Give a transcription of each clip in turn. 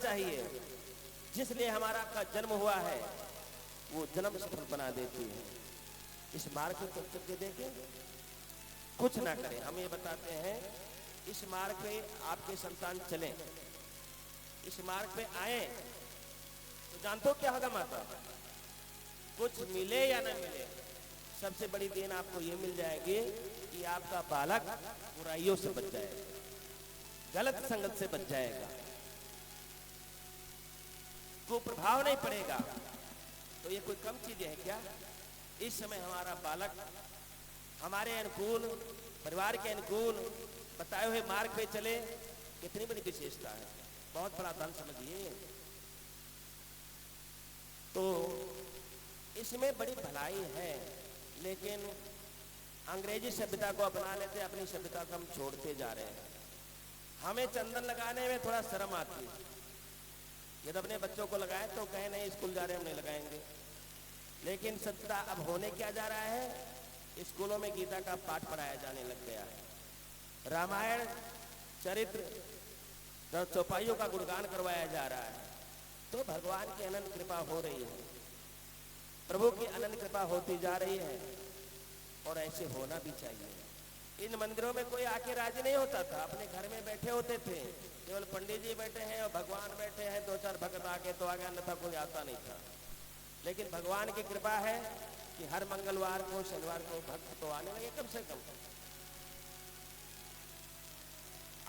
चाहिए। जिसलिए हमारा का जन्म हुआ है वो जन्म सफल बना देती है। इस मार्ग पे चल के देखें, कुछ ना करें। हम ये बताते हैं इस मार्ग पे आपके संतान चलें, इस मार्ग पे आए तो जानते हो क्या होगा माता? कुछ मिले या ना मिले, सबसे बड़ी देन आपको ये मिल जाएगी कि आपका बालक बुराइयों से बच जाएगा, गलत संगत से बच जाएगा, कुप्रभाव नहीं पड़ेगा। तो ये कोई कम चीजें है क्या? इस समय हमारा बालक हमारे अनुकूल, परिवार के अनुकूल बताए हुए मार्ग पे चले, कितनी बड़ी विशेषता है, बहुत बड़ा धन समझिए। तो इसमें बड़ी भलाई है, लेकिन अंग्रेजी सभ्यता को अपना लेते, अपनी सभ्यता को हम छोड़ते जा रहे हैं। हमें चंदन लगाने में थोड़ा शर्म आती है। यदि अपने बच्चों को लगाए तो कहें नहीं स्कूल जा रहे हम नहीं लगाएंगे। लेकिन सत्यता अब होने क्या जा रहा है, स्कूलों में गीता का पाठ पढ़ाया जाने लग गया है, रामायण चरित्र चौपाइयों का गुणगान करवाया जा रहा है। तो भगवान की अनंत कृपा हो रही है, प्रभु की अनंत कृपा होती जा रही है, और ऐसे होना भी चाहिए। इन मंदिरों में कोई आके राजी नहीं होता था, अपने घर में बैठे होते थे, केवल पंडित जी बैठे हैं और भगवान बैठे हैं, दो चार भक्त आके तो आगे, अन्यथा कोई आता नहीं था। लेकिन भगवान की कृपा है कि हर मंगलवार को, शनिवार को भक्त तो आने लगे कम से कम।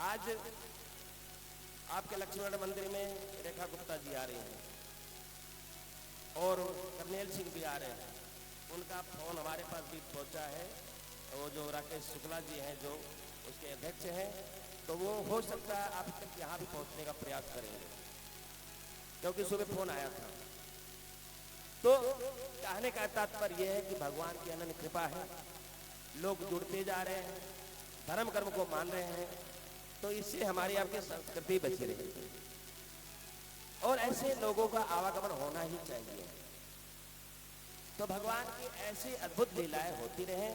आज आपके लक्ष्मण मंदिर में रेखा गुप्ता जी आ रही हैं और करनेल सिंह भी आ रहे हैं। उनका फोन हमारे पास भी पहुंचा है। वो जो राकेश शुक्ला जी हैं जो उसके अध्यक्ष हैं, तो वो हो सकता है आप तक यहाँ भी पहुंचने का प्रयास करेंगे, क्योंकि सुबह फोन आया था। तो कहने का तात्पर्य यह है कि भगवान की अनंत कृपा है, लोग जुड़ते जा रहे हैं, धर्म कर्म को मान रहे हैं, तो इससे हमारी आपकी संस्कृति बची रहेगी और ऐसे लोगों का आवागमन होना ही चाहिए। तो भगवान की ऐसी अद्भुत लीलाएं होती रहे।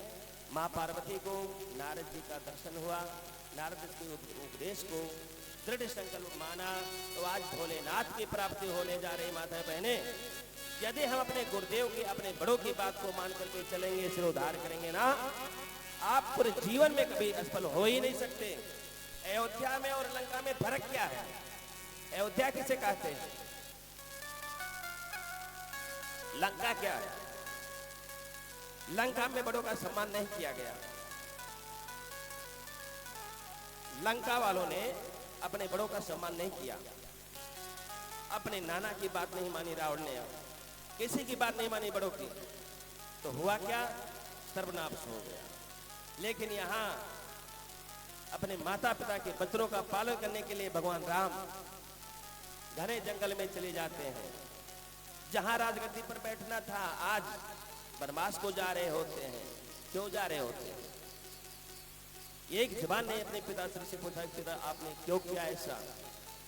माँ पार्वती को नारद जी का दर्शन हुआ, नारद के उपदेश को दृढ़ संकल्प माना, तो आज भोलेनाथ की प्राप्ति होने जा रही। माता बहने, यदि हम अपने गुरुदेव की, अपने बड़ों की बात को मान करके चलेंगे, सिर उद्धार करेंगे ना, आप पूरे जीवन में कभी असफल हो ही नहीं सकते। अयोध्या में और लंका में फर्क क्या है? अयोध्या किसे कहते हैं? लंका क्या है? लंका में बड़ों का सम्मान नहीं किया गया। लंका वालों ने अपने बड़ों का सम्मान नहीं किया, अपने नाना की बात नहीं मानी रावण ने, किसी की बात नहीं मानी बड़ों की, तो हुआ क्या? सर्वनाश हो गया। लेकिन यहाँ अपने माता पिता के वचनों का पालन करने के लिए भगवान राम घने जंगल में चले जाते हैं। जहां राजगद्दी पर बैठना था, आज वनवास को जा रहे होते हैं। क्यों जा रहे होते हैं? एक जवान ने अपने पिताश्री से पूछा, पिता आपने क्यों किया ऐसा?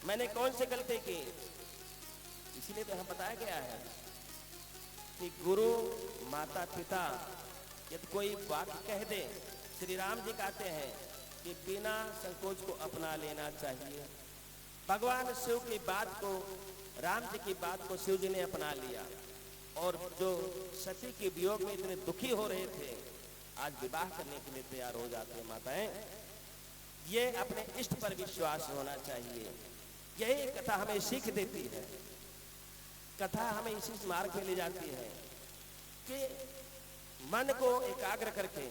मैंने कौन सी गलती की? इसीलिए तो यहाँ बताया गया है कि गुरु माता पिता यदि कोई वाक्य कह दे, श्री राम जी कहते हैं कि बिना संकोच को अपना लेना चाहिए। भगवान शिव की बात को, राम जी की बात को शिव जी ने अपना लिया, और जो सती के वियोग में इतने दुखी हो रहे थे, आज विवाह करने के लिए तैयार हो जाते हैं। माताएं, ये अपने इष्ट पर विश्वास होना चाहिए। यही कथा हमें सीख देती है। कथा हमें इसी मार्ग पे ले जाती है कि मन को एकाग्र करके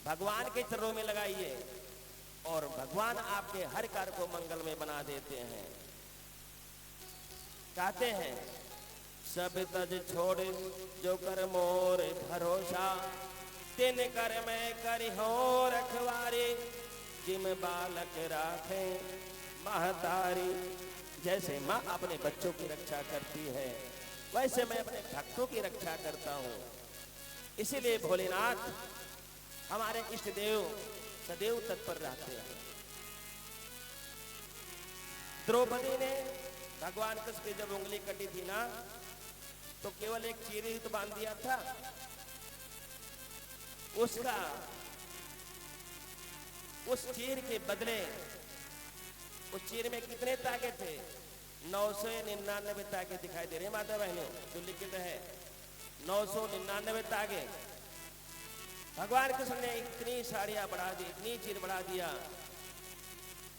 भगवान के चरणों में लगाइए और भगवान आपके हर कार्य को मंगल में बना देते हैं। कहते हैं, सब तज छोड़ जो कर मोर भरोसा, तिन कर मैं करी हो रखवारी, जिम बालक राखे महतारी। जैसे माँ अपने बच्चों की रक्षा करती है, वैसे मैं अपने भक्तों की रक्षा करता हूँ। इसीलिए भोलेनाथ हमारे इष्ट देव सदैव तत्पर रहते हैं। द्रौपदी ने भगवान कृष्ण की जब उंगली कटी थी ना, तो केवल एक चीर ही तो बांध दिया था। उस चीर के बदले, उस चीर में कितने ताकत थे? 999 तागे दिखाई दे रहे हैं माता बहनों, जो लिखित है 999 तागे। भगवान कृष्ण ने इतनी साड़ियां बढ़ा दी, इतनी चीज बढ़ा दिया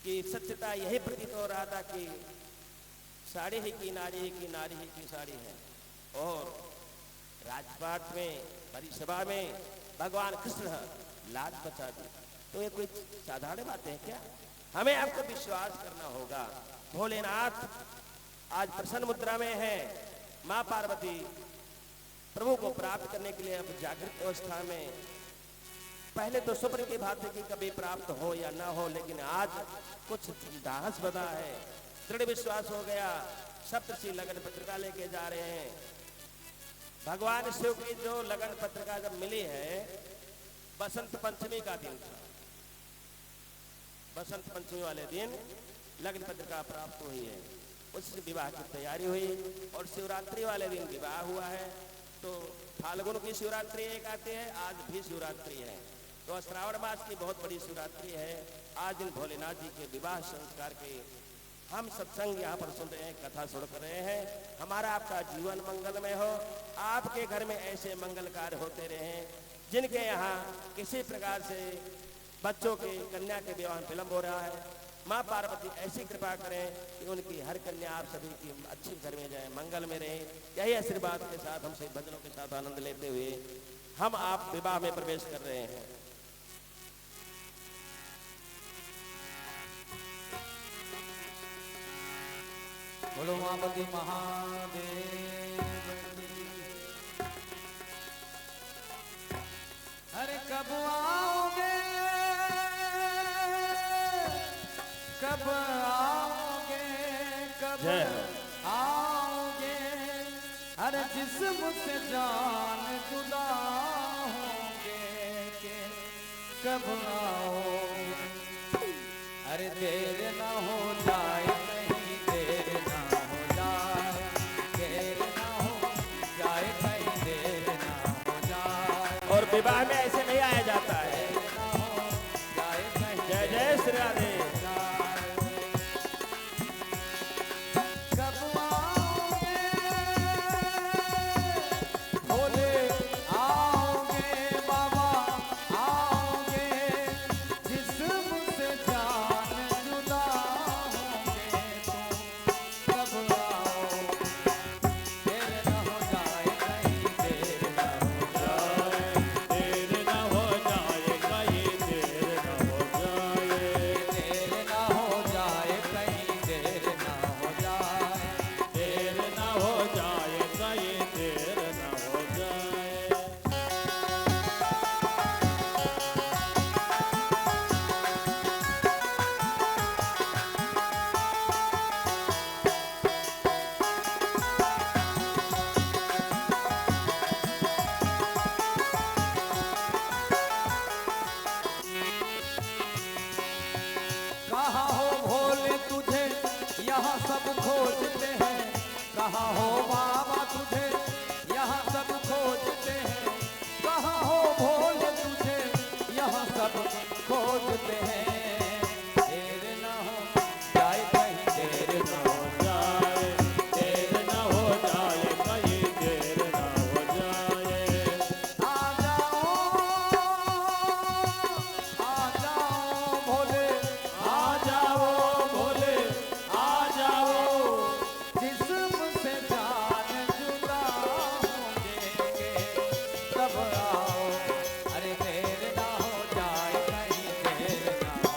कि सत्यता यही प्रतीत हो रहा था कि साड़ी ही की नारी ही की नारी ही की साड़ी है। और राजपाट में, बड़ी सभा में भगवान कृष्ण लाज बचा दी। तो ये कोई साधारण बातें हैं क्या? हमें आपको विश्वास करना होगा। भोलेनाथ आज प्रसन्न मुद्रा में है। माँ पार्वती प्रभु को प्राप्त करने के लिए अब जागृत अवस्था में, पहले तो स्वप्न की भांति की कभी प्राप्त हो या ना हो, लेकिन आज कुछ साहस बना है, दृढ़ विश्वास हो गया। सप्तऋषि लगन पत्रिका लेके जा रहे हैं। भगवान शिव की जो लगन पत्रिका जब मिली है, बसंत पंचमी का दिन था। बसंत पंचमी वाले दिन लगन पत्रिका प्राप्त हुई है। उससे विवाह की तैयारी हुई और शिवरात्रि वाले दिन विवाह हुआ है। तो फाल्गुन की शिवरात्रि एक आती है, आज भी शिवरात्रि है। तो श्रावण मास की बहुत बड़ी शिवरात्रि है। आज दिन भोलेनाथ जी के विवाह संस्कार के हम सत्संग यहाँ पर सुन रहे हैं, कथा सुन रहे हैं। हमारा आपका जीवन मंगलमय हो। आपके घर में ऐसे मंगल कार्य होते रहे जिनके यहाँ किसी प्रकार से बच्चों के, कन्या के विवाह में विलंब हो रहा है। माँ पार्वती ऐसी कृपा करें कि उनकी हर कन्या आप सभी की अच्छी घर में जाए, मंगल में रहे। यही आशीर्वाद के साथ हमसे भजनों के साथ आनंद लेते हुए हम आप विवाह में प्रवेश कर रहे हैं। बोलो उमापति महादेव। अरे कब आओगे, कब आओगे, कब आओगे। अरे जिस्म से जान जुदा होंगे के कब आओगे। अरे देर न हो जाए, कहीं देर न हो जाए, देर न हो जाए, कहीं देर न हो जाए। और विवाह में ऐसे नहीं आया जाता है। जय जय श्री राधे। कहाँ हो बाबा तुझे यहाँ सब खोजते हैं। कहाँ हो भोले तुझे यहाँ सब खोजते हैं। देर न हो जाए, कहीं देर न हो जाए, देर न हो जाए, कहीं देर न हो जाए। आ जाओ भोले, आ जाओ भोले, आ जाओ। जिस्म से जान जुदा होंगे तब आओ। अरे देर ना हो जाए, कहीं देर ना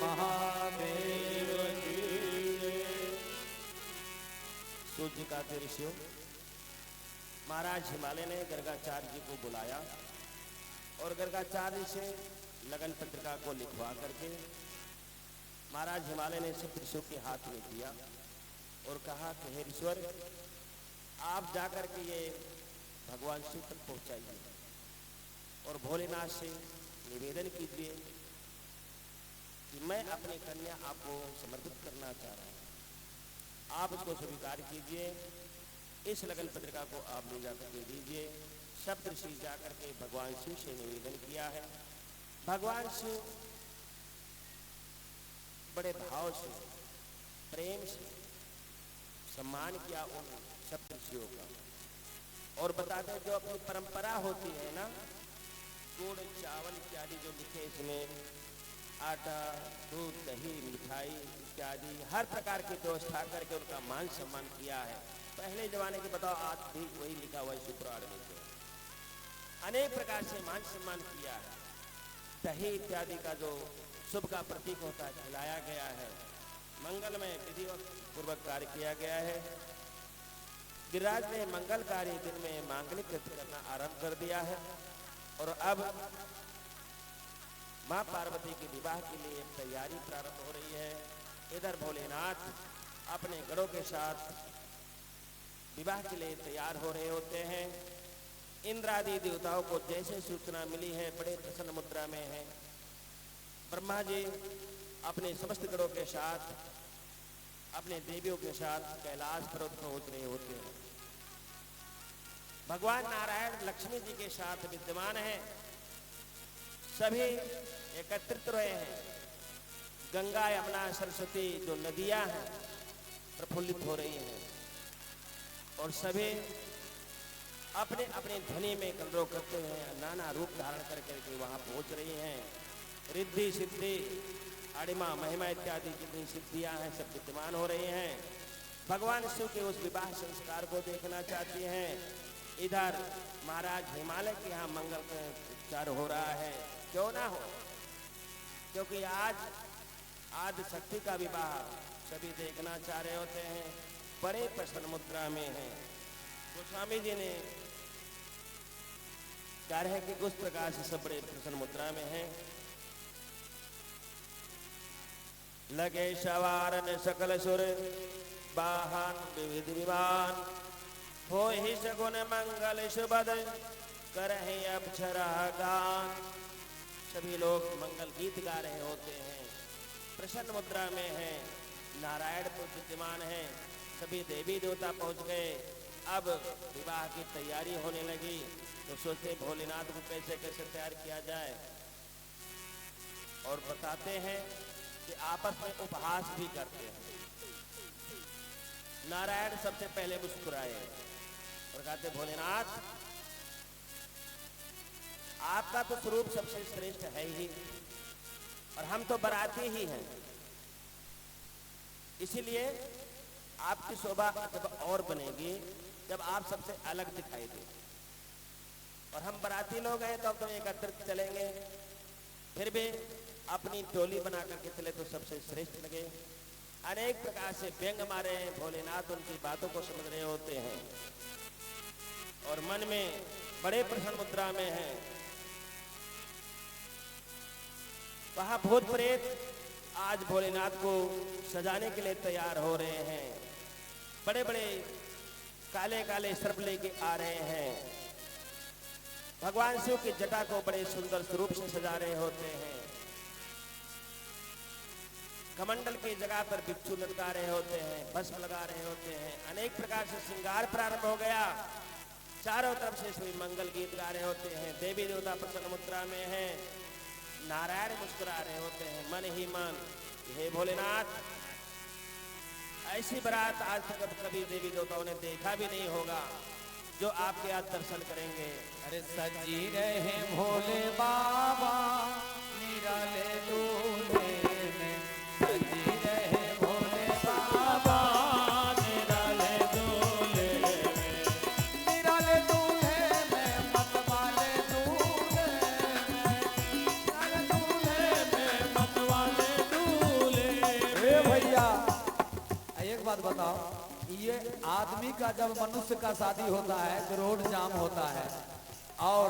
महादेव सूर्य का ऋषियों, महाराज हिमालय ने गर्गाचार्य जी को बुलाया और गर्गाचार्य से लगन पत्रिका को लिखवा करके महाराज हिमालय ने सब ऋषियों के हाथ में दिया और कहा कि हे ईश्वर, आप जाकर के ये भगवान शिव तक पहुंचाइए और भोलेनाथ से निवेदन कीजिए कि मैं अपनी कन्या आपको समर्पित करना चाह रहा हूँ, आप उसको स्वीकार कीजिए। इस लगन पत्रिका को आप ले जाकर के दीजिए। सब ऋषि जाकर के भगवान शिव से निवेदन किया है। भगवान शिव बड़े भाव से, प्रेम से सम्मान किया उन सब ऋषियों का और बताते हैं जो अपनी परंपरा होती है ना, गुड़ चावल इत्यादि जो लिखे इसमें, आटा दूध दही मिठाई इत्यादि हर प्रकार की व्यवस्था करके उनका मान सम्मान किया है। पहले जमाने के बताओ, आज भी वही लिखा हुआ है शिवपुराण में, जो अनेक प्रकार से मान सम्मान किया है। दही इत्यादि का जो शुभ का प्रतीक होता है खिलाया गया है। मंगलमय विधि पूर्वक कार्य किया गया है। गिरिराज ने मंगलकारी दिन में मांगलिक कृत्य करना आरंभ कर दिया है और अब मां पार्वती के विवाह के लिए तैयारी प्रारंभ हो रही है। इधर भोलेनाथ अपने गणों के साथ विवाह के लिए तैयार हो रहे होते हैं। इंद्रादि देवताओं को जैसे सूचना मिली है बड़े प्रसन्न मुद्रा में है। ब्रह्मा जी अपने समस्त गणों के साथ, अपने देवियों के साथ कैलाश पर्वत पहुंच रहे होते हैं। भगवान नारायण लक्ष्मी जी के साथ विद्यमान है। सभी एकत्रित रहे हैं। गंगा यमुना सरस्वती जो नदियां हैं प्रफुल्लित हो रही हैं और सभी अपने अपने ध्वनि में कलरव करते हैं, नाना रूप धारण करके वहां पहुंच रही हैं। रिद्धि सिद्धि अणिमा महिमा इत्यादि जितनी सिद्धियां हैं सब विद्यमान हो रही हैं। भगवान शिव के उस विवाह संस्कार को देखना चाहती हैं। इधर महाराज हिमालय के यहाँ मंगल का उपचार हो रहा है। क्यों ना हो, क्योंकि आज आदि शक्ति का विवाह सभी देखना चाह रहे होते हैं। बड़े प्रसन्न मुद्रा में हैं। गोस्वामी जी ने कह रहे कि उस प्रकार से सब बड़े प्रसन्न मुद्रा में हैं। लगे सवारन सकल सुर बाहन विविध विमान, हो ही सगुन मंगल सुबद करहि अप्सरा गान। सभी लोग मंगल गीत गा रहे होते हैं, प्रसन्न मुद्रा में हैं। नारायण विद्यमान हैं। सभी देवी देवता पहुंच गए। अब विवाह की तैयारी होने लगी तो सोचते भोलेनाथ को कैसे कैसे तैयार किया जाए और बताते हैं कि आपस में उपहास भी करते हैं। नारायण सबसे पहले मुस्कुराए और कहते भोलेनाथ, आपका तो स्वरूप सबसे श्रेष्ठ है ही और हम तो बराती ही हैं, इसीलिए आपकी शोभा जब और बनेगी जब आप सबसे अलग दिखाई दे। और हम बराती लोग हैं तो अब तो एकत्रित चलेंगे, फिर भी अपनी टोली बना करके चले तो सबसे श्रेष्ठ लगे। अनेक प्रकार से व्यंग मारे हैं। भोलेनाथ उनकी बातों को समझ रहे होते हैं और मन में बड़े प्रसन्न मुद्रा में हैं। वहां भूत प्रेत आज भोलेनाथ को सजाने के लिए तैयार हो रहे हैं। बड़े बड़े काले काले सर्प लेके आ रहे हैं। भगवान शिव की जटा को बड़े सुंदर स्वरूप से सजा रहे होते हैं। कमंडल की जगह पर बिच्छू लटका रहे होते हैं, भस्म लगा रहे होते हैं। अनेक प्रकार से श्रृंगार प्रारंभ हो गया। चारों तरफ से सभी मंगल गीत गा रहे होते हैं। देवी देवता प्रसन्न मुद्रा में हैं। नारायण मुस्कुरा रहे होते हैं मन ही मन। हे भोलेनाथ, ऐसी बारात आज तक कभी देवी देवताओं ने देखा भी नहीं होगा जो आपके आज दर्शन करेंगे। अरे सजी रहे भोले बाबा निराले दूल्हे में, सजी रहे भोले बाबा निराले दूल्हे में, निराले दूल्हे में मतवाले दूल्हे में, निराले दूल्हे में मतवाले दूल्हे भैया एक बात बताओ, ये आदमी का जब मनुष्य का शादी होता है तो रोड जाम होता है, और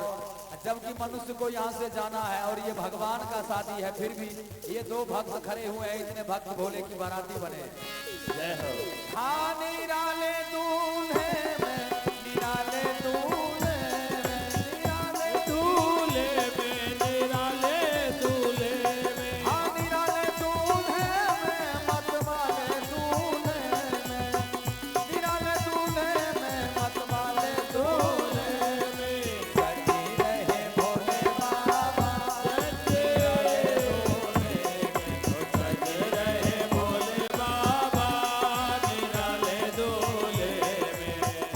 जबकि मनुष्य को यहाँ से जाना है और ये भगवान का शादी है, फिर भी ये दो भक्त खड़े हुए हैं, इतने भक्त भोले की बाराती बने। जय हो। हाँ निराले दूल्हे में, निराले दूल्हे में, निराले दूल्हे में, निराले दूल्हे में, हाँ निराले दूल्हे में, मतवाले दूल्हे में, निराले दूल्हे में, मतवाले दूल्हे में, सजी रहे भोले बाबा, सजे रहे भोले बाबा, निराले दूल्हे में।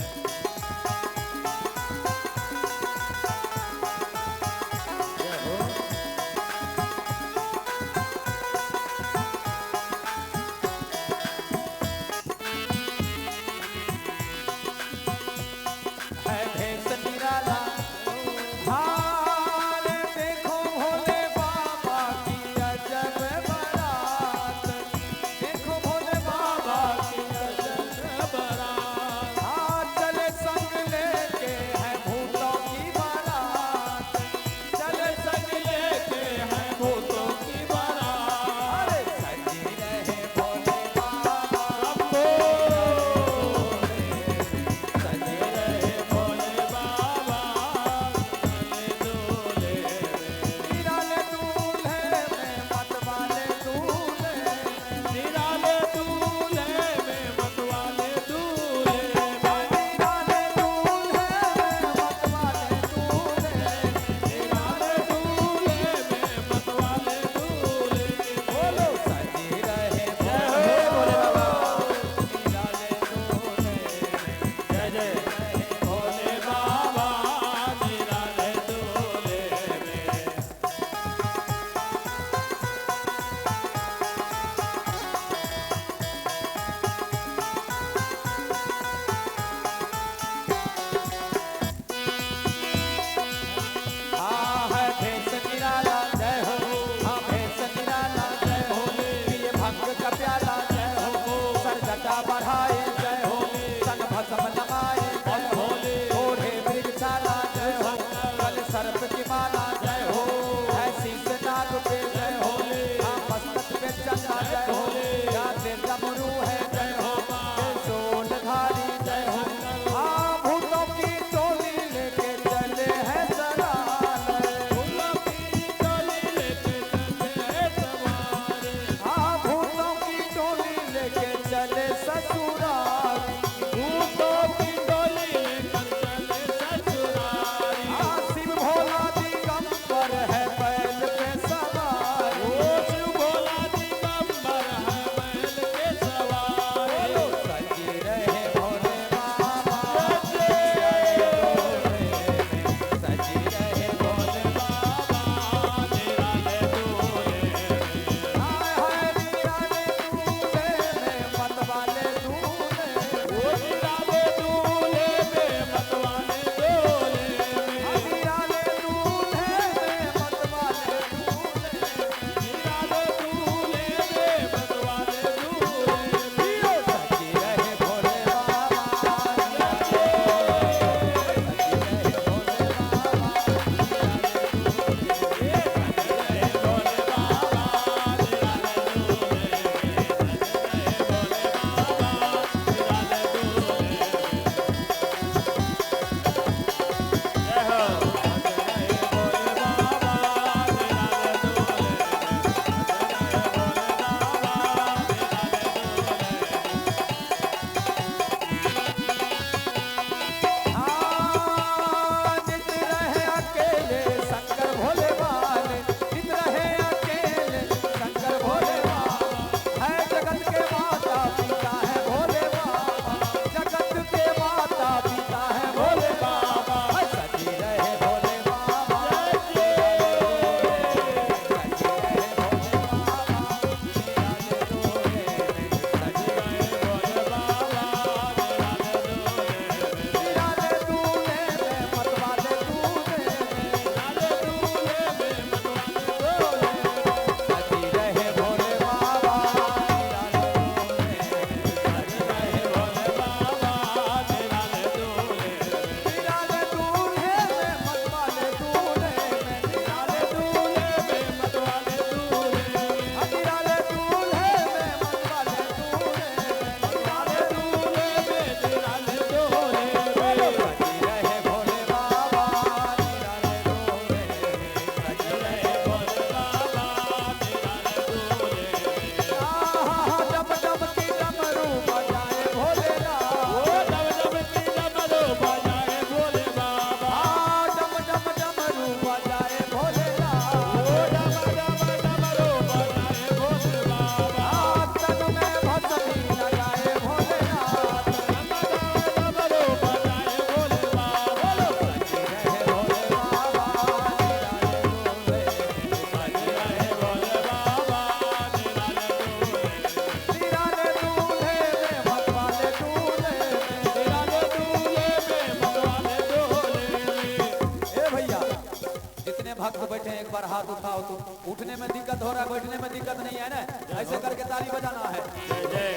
भक्त बैठे हैं, एक बार हाथ उठाओ। तो उठने में दिक्कत हो रहा है, बैठने में दिक्कत नहीं है ना, ऐसे करके ताली बजाना है। जय जय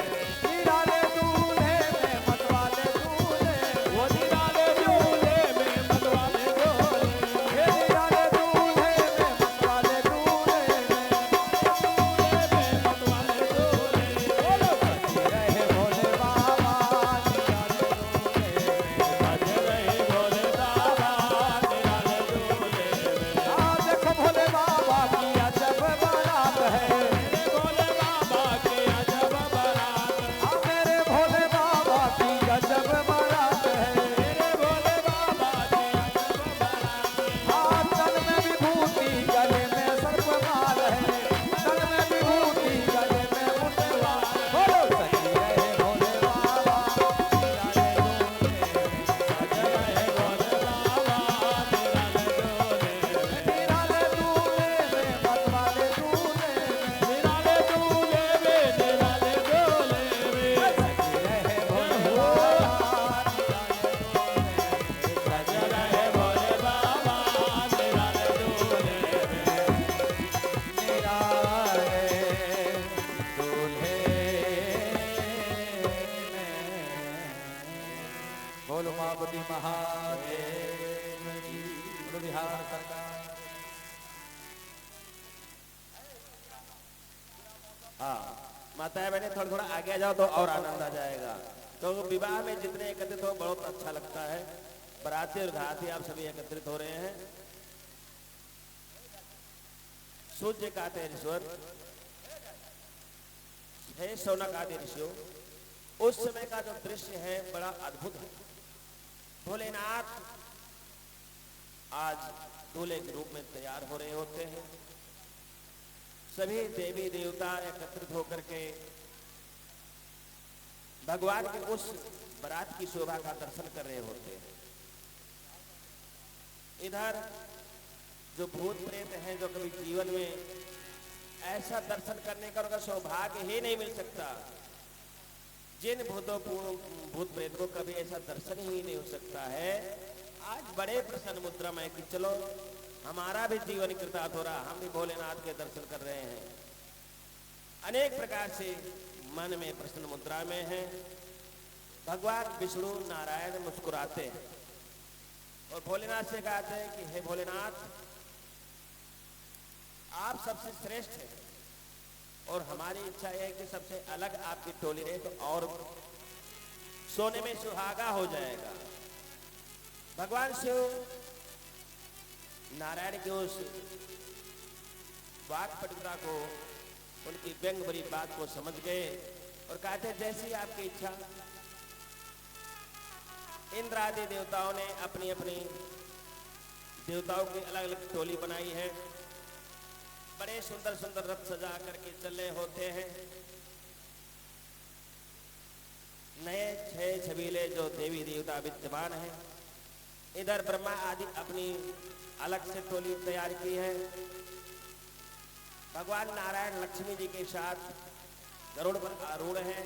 निराले दूल्हे में मतवाले दूल्हे, वो निराले दूल्हे में मतवाले दूल्हे, हे निराले दूल्हे में मतवाले दूल्हे, में मतवाले दूल्हे, बोलो सखी रहे भोले बाबा निराले दूल्हे में। बज रहे भोले बाबा निराले दूल्हे में। देखो भोले बाबा की अजब बारात है, भोले बाबा के अजब बारात, मेरे भोले बाबा की गजब बारात है। मेरे भोले बाबा के अजब बारात, तन में विभूति गले में सर्पमाल है, तन में विभूति गले में मुंडमाल। बोलो सखी रहे भोले बाबा निराले दूल्हे में। बज रहे भोले बाबा निराले दूल्हे में। निराले दूल्हे में मतवाले दूल्हे में, निराले दूल्हे में निराले दूल्हे में, सखी रहे भोले बाबा निराले दूल्हे में। बज रहे भोले बाबा निराले दूल्हे में। निराले दूल्हे में। बोलो माँ महादेव की, बोलो बिहार सरकार। हाँ माताएं बहने थोड़ा थोड़ा आगे आ जाओ तो और आनंद आ जाएगा। तो विवाह में जितने एकत्रित हो बहुत अच्छा लगता है। बराती और घाती आप सभी एकत्रित हो रहे हैं। सूर्य का ईश्वर है, सोना का ऋषियों, उस समय का जो दृश्य है बड़ा अद्भुत है। भोलेनाथ आज दूल्हे के रूप में तैयार हो रहे होते हैं। सभी देवी देवता एकत्रित होकर के भगवान के उस बारात की शोभा का दर्शन कर रहे होते हैं। इधर जो भूत प्रेत हैं, जो कभी जीवन में ऐसा दर्शन करने का उनका सौभाग्य ही नहीं मिल सकता, जिन भूतों को भूत प्रेत को कभी ऐसा दर्शन ही नहीं हो सकता है, आज बड़े प्रसन्न मुद्रा में कि चलो हमारा भी जीवन कृतार्थ हो रहा, हम भी भोलेनाथ के दर्शन कर रहे हैं। अनेक प्रकार से मन में प्रसन्न मुद्रा में है। भगवान विष्णु नारायण मुस्कुराते हैं और भोलेनाथ से कहते हैं कि हे भोलेनाथ, आप सबसे श्रेष्ठ हैं और हमारी इच्छा है कि सबसे अलग आपकी टोली रहे तो और सोने में सुहागा हो जाएगा। भगवान शिव नारायण की उस वाक पटुता को, उनकी व्यंग भरी बात को समझ गए और कहते जैसी आपकी इच्छा। इंद्र आदि देवताओं ने अपनी अपनी देवताओं की अलग अलग टोली बनाई है। बड़े सुंदर सुंदर रथ सजा करके चले होते हैं। नए छह छबीले जो देवी देवता विद्यमान हैं, इधर ब्रह्मा आदि अपनी अलग से टोली तैयार की है। भगवान नारायण लक्ष्मी जी के साथ गरुड़ पर आरूढ़ हैं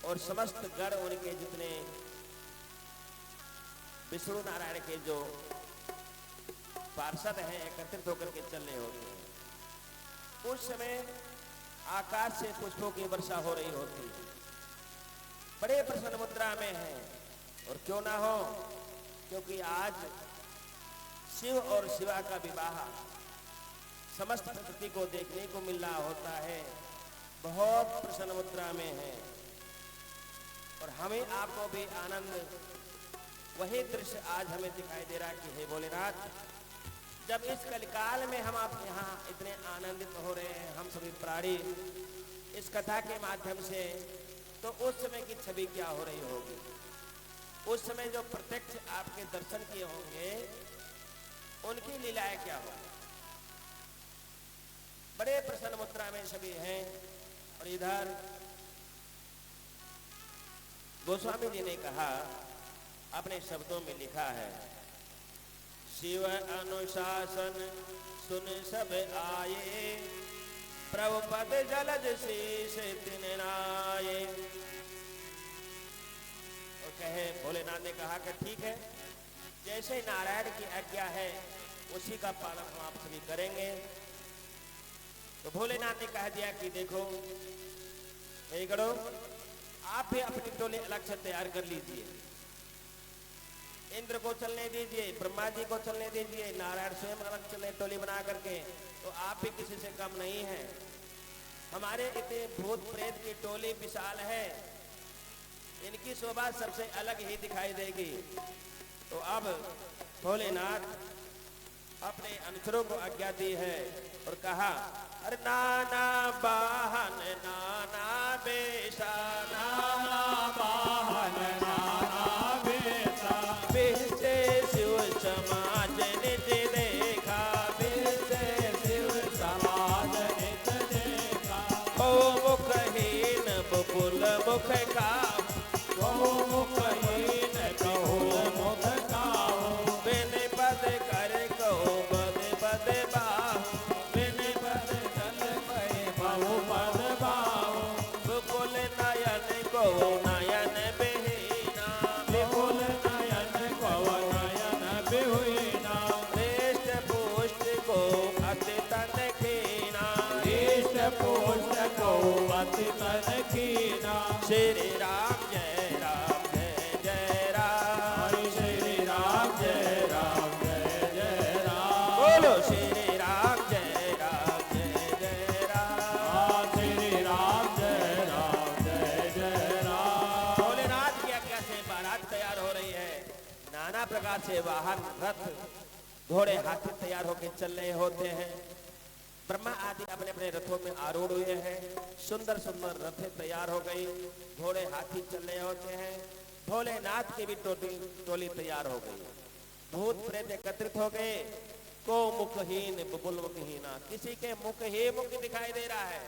और समस्त गण उनके जितने विष्णु नारायण के जो पार्षद हैं एकत्रित होकर के चल रहे होते हैं। उस समय आकाश से पुष्पों की वर्षा हो रही होती है। बड़े प्रसन्न मुद्रा में है और क्यों ना हो, क्योंकि आज शिव और शिवा का विवाह समस्त प्रकृति को देखने को मिल रहा होता है। बहुत प्रसन्न मुद्रा में है और हमें आपको भी आनंद, वही दृश्य आज हमें दिखाई दे रहा है कि हे भोलेनाथ, जब इस कलिकाल में हम आप यहाँ इतने आनंदित हो रहे हैं, हम सभी प्राणी इस कथा के माध्यम से, तो उस समय की छवि क्या हो रही होगी। उस समय जो प्रत्यक्ष आपके दर्शन किए होंगे उनकी लीलाएं क्या होगी। बड़े प्रसन्न मुद्रा में सभी हैं और इधर गोस्वामी जी ने कहा, अपने शब्दों में लिखा है, शिव अनुशासन सुन सब आए, प्रभुपद जलज शीश तिन नाये। और कहे भोलेनाथ ने कहा कि ठीक है, जैसे नारायण की आज्ञा है उसी का पालन हम आप सभी करेंगे। तो भोलेनाथ ने कह दिया कि देखो यही करो, आप भी अपनी टोली अलग से तैयार कर लीजिए। इंद्र को चलने दीजिए, ब्रह्मा जी को चलने दीजिए, नारायण स्वयं अलग चले टोली बना करके, तो आप भी किसी से कम नहीं है। हमारे इतने भूत प्रेत की टोली विशाल है, इनकी शोभा सबसे अलग ही दिखाई देगी। तो अब भोलेनाथ अपने अनुचरों को आज्ञा दी है और कहा, अरे नाना वाहन नाना बेशा, नाना वाहन नाना बेशा, बिहते शिव समाज निज देखा, बिहते शिव समाज निज देखा। ओ मुखहीन बकुल मुख का, ओ मुखहीन कहो मुख काहू, बिन पद कर कहो बद बद बाहु, बिन पद चल पए बहु पद बाहु, बकुल नयन को नयन बेहीना, विपुल नयन कहो नयन बिहुना, श्रेष्ठ पुष्ट को अति तन खीना, इष्ट पुष्ट को अति तन कीना। श्री राम जय राम जय जय राम, हरि श्री राम जय राम जय जय राम। बोलो श्री राम जय राम जय जय राम। श्री राम जय राम जय जय राम। भोलेनाथ की आज्ञा से बारात तैयार हो रही है। नाना प्रकार से वाहन, रथ, घोड़े, हाथी तैयार होकर चल रहे होते हैं। ब्रह्मा आदि अपने अपने रथों में आरूढ़ हुए हैं। सुंदर सुंदर रथें तैयार हो गई, घोड़े हाथी चल रहे होते हैं। भोलेनाथ की भी टोली तैयार हो गई। भूत प्रेत एकत्रित हो गए। को मुखहीन बकुल मुखहीना, किसी के मुख ही मुख दिखाई दे रहा है,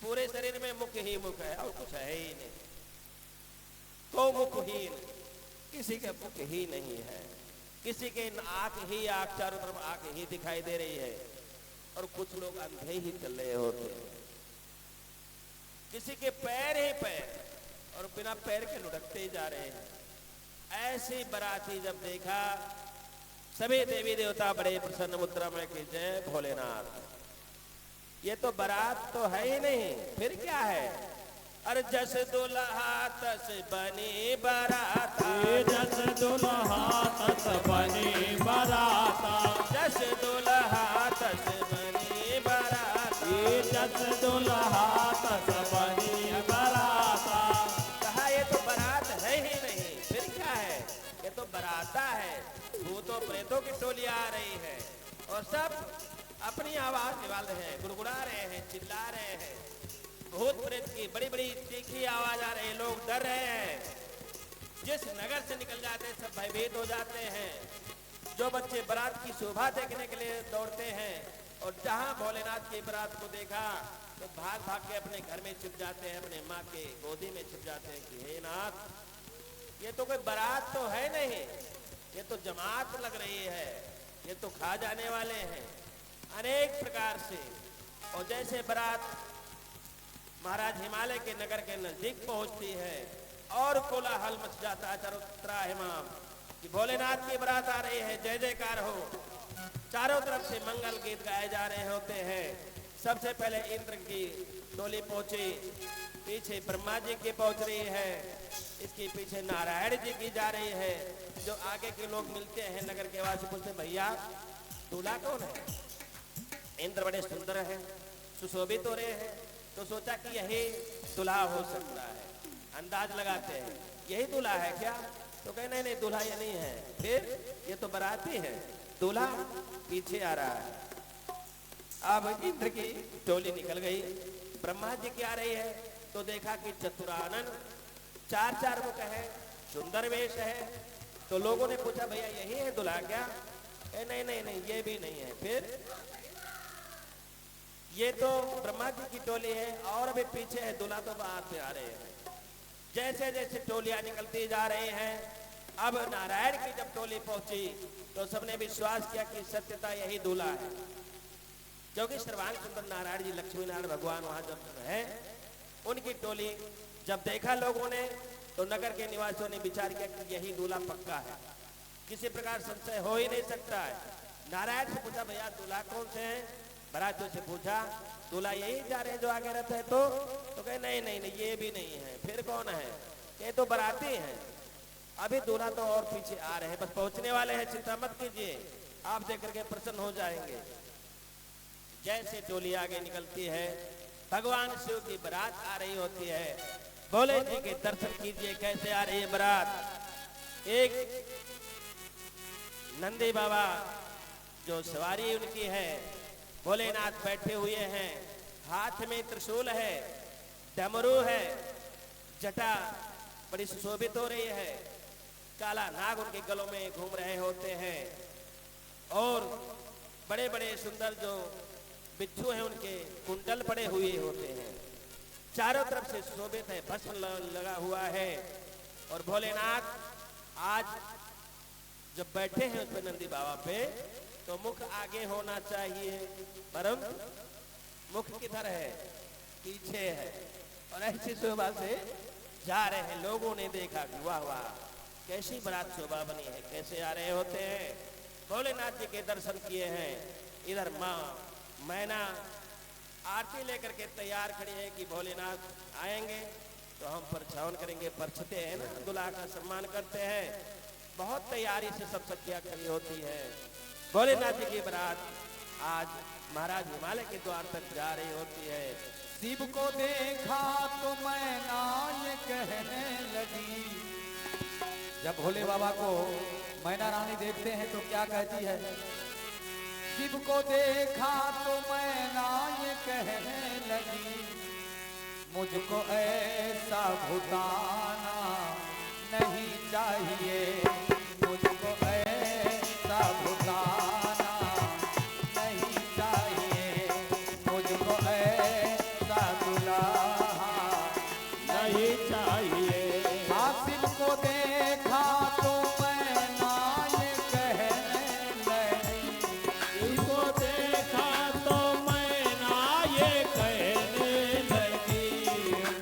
पूरे शरीर में मुख ही मुख है और कुछ है ही नहीं। को मुखहीन, किसी के मुख ही नहीं है, किसी के आंख ही आंख, चारों तरफ आंख ही दिखाई दे रही है और कुछ लोग अंधे ही चल रहे होते हैं। किसी के पैर ही पैर और बिना पैर के लुढ़कते ही जा रहे हैं। ऐसी बाराती जब देखा, सभी देवी देवता बड़े प्रसन्न मुद्रा में कि जय भोलेनाथ। ये तो बारात तो है ही नहीं, फिर क्या है? अरे जस दुल्हा तस बनी बाराता, जस दुल्हा तस बनी बाराता, जस दुल्हा तस बनी बाराता, जस दुल्हा तस बनी बाराता। कहा ये तो बारात है ही नहीं, फिर क्या है? ये तो बाराता है। भूतों प्रेतों की टोली आ रही है और सब अपनी आवाज निकाल रहे हैं, गुड़गुड़ा रहे हैं, चिल्ला रहे हैं। भूत प्रेत की बड़ी बड़ी तीखी आवाज आ रही है, लोग डर रहे हैं। जिस नगर से निकल जाते हैं सब भयभीत हो जाते हैं। जो बच्चे बारात की शोभा देखने के लिए दौड़ते हैं और जहां भोलेनाथ की बारात को देखा तो भाग भाग के अपने घर में छिप जाते हैं, अपने माँ के गोदी में छिप जाते हैं कि हे नाथ, ये तो कोई बारात तो है नहीं, ये तो जमात लग रही है, ये तो खा जाने वाले हैं अनेक प्रकार से। और जैसे बारात महाराज हिमालय के नगर के नजदीक पहुंचती है और कोलाहल मच जाता है चारों त्राहिमाम कि भोलेनाथ की बारात आ रही है, जय जयकार हो। चारों तरफ से मंगल गीत गाए जा रहे होते हैं। सबसे पहले इंद्र की टोली पहुंची, पीछे ब्रह्मा जी की पहुंच रही है, इसके पीछे नारायण जी की जा रही है। जो आगे के लोग मिलते हैं नगर के वासी पूछते, भैया दूल्हा कौन है? इंद्र बड़े सुंदर हैं, सुशोभित हो रहे हैं, तो सोचा कि यही दूल्हा हो सकता है। अंदाज लगाते हैं यही दूल्हा है क्या? तो कहे नहीं नहीं, दूल्हा ये नहीं है। फिर ये तो बाराती है, दूल्हा पीछे आ रहा है। अब इंद्र की टोली निकल गई, ब्रह्मा जी की आ रही है तो देखा कि चतुरानन चार चार मुख है, सुंदर वेश है। तो लोगों ने पूछा, भैया यही है दूल्हा क्या? नहीं नहीं नहीं, ये भी नहीं है। फिर ये तो ब्रह्मा जी की टोली है और अभी पीछे है दूल्हा, तो बाहर से आ रहे हैं। जैसे जैसे टोलियां निकलती जा रही हैं, अब नारायण की जब टोली पहुंची तो सबने विश्वास किया कि सत्यता यही दूल्हा है, क्योंकि सर्वांग सुंदर नारायण जी लक्ष्मी नारायण भगवान वहां जब है। उनकी टोली जब देखा लोगों ने तो नगर के निवासियों ने विचार किया कि यही दूल्हा पक्का है, किसी प्रकार संशय हो ही नहीं सकता है। नारायण से पूछा भैया दूल्हा कौन से हैं? बारातियों से पूछा दूल्हा यही जा रहे हैं जो आगे रहते हैं? तो कहे नहीं नहीं नहीं ये भी नहीं है। फिर कौन है? कहे तो बाराती हैं। अभी दूल्हा तो और पीछे आ रहे हैं, बस पहुंचने वाले हैं, चिंता मत कीजिए, आप देख करके प्रसन्न हो जाएंगे। जैसे टोली आगे निकलती है, भगवान शिव की बारात आ रही होती है। भोले जी के दर्शन कीजिए कैसे आ रही है बारात। एक नंदी बाबा जो सवारी उनकी है, भोलेनाथ बैठे हुए हैं, हाथ में त्रिशूल है, डमरू है, जटा बड़ी सुशोभित हो रही है, काला नाग उनके गलों में घूम रहे होते हैं और बड़े बड़े सुंदर जो बिच्छू हैं उनके कुंडल पड़े हुए होते हैं। चारों तरफ से सुशोभित है, भस्म लगा हुआ है। और भोलेनाथ आज जब बैठे हैं उस पे नंदी बाबा पे, तो मुख आगे होना चाहिए, परंतु मुख किधर है? पीछे है। और ऐसी शोभा से जा रहे हैं। लोगों ने देखा कि वाह वाह कैसी बारात शोभा बनी है, कैसे आ रहे होते हैं। भोलेनाथ जी के दर्शन किए हैं। इधर माँ मैना आरती लेकर के तैयार खड़ी है कि भोलेनाथ आएंगे तो हम परछावन करेंगे, परछते हैं ना, दूल्हा का सम्मान करते हैं। बहुत तैयारी से सब सखियां खड़ी होती है। भोलेनाथ जी की बारात आज महाराज हिमालय के द्वार तक जा रही होती है। शिव को देखा तो मैना ये कहने लगी। जब भोले बाबा को मैना रानी देखते हैं तो क्या कहती है? शिव को देखा तो मैना ये कहने लगी, मुझको ऐसा भुताना नहीं चाहिए, मुझको ऐसा भुताना नहीं चाहिए, मुझको ऐसा दुल्हा नहीं चाहिए। शिव को देखा तो मैना ये कहने लगी, इसको देखा तो मैना ये कहने लगी,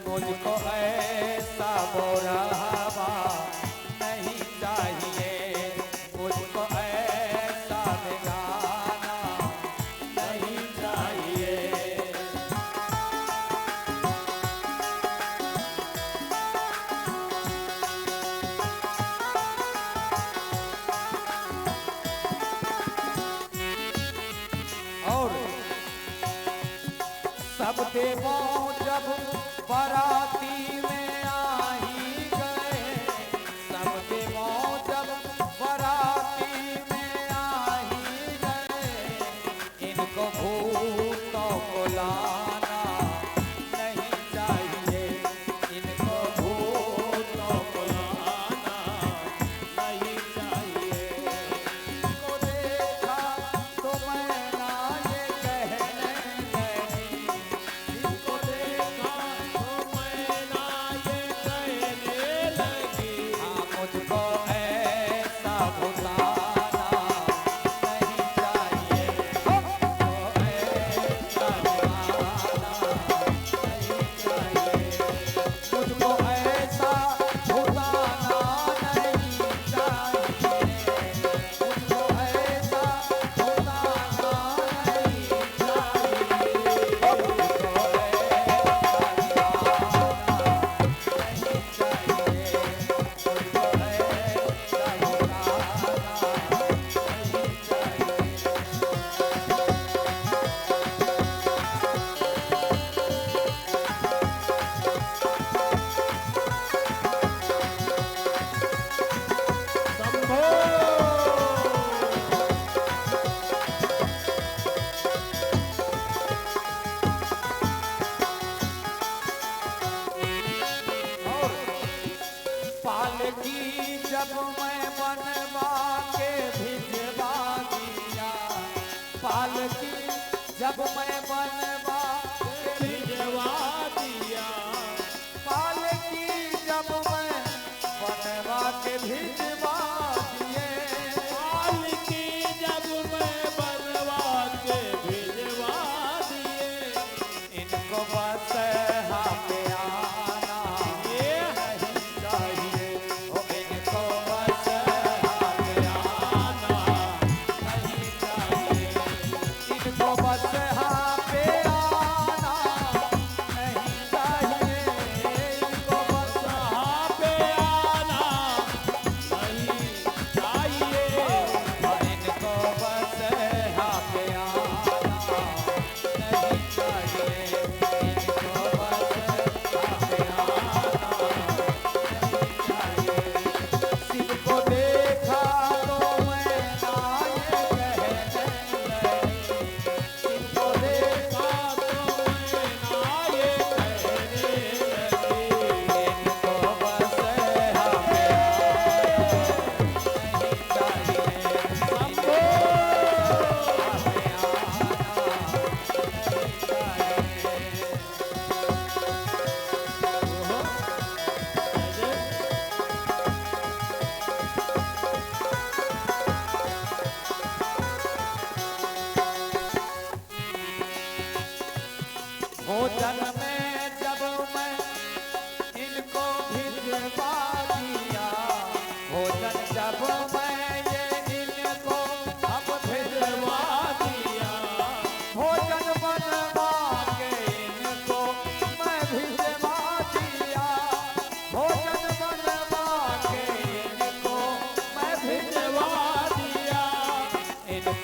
मुझको ऐसा बोरावा नहीं चाहिए, मुझको ऐसा बेगाना नहीं चाहिए। और सब देवों जब बाराती में आ ही गए, सब देवों जब बाराती में आ ही गए, इनको भूतों को लाना नहीं चाहिए, इनको भूतों को आना नहीं चाहिए। को देखा तो मैना ये कहने लगी, इसको देखा तो मैना ये कहने लगी, हाँ मुझको ऐसा भुलाना नहीं चाहिए, मुझको ऐसा भुलाना नहीं चाहिए, मुझको ऐसा भुलाना नहीं चाहिए, मुझको ऐसा भुलाना नहीं चाहिए, मुझको पालकी जब मैं बनवा के भिजवा दिया, पालकी जब मैं बनवा के भिजवा दिया, पालकी जब मैं बनवा के भिजवा दिए, पालकी जब मैं बनवा के भिजवा दिए, इनको बस पे आना नहीं चाहिए, ओ इनको बस पे आना नहीं चाहिए।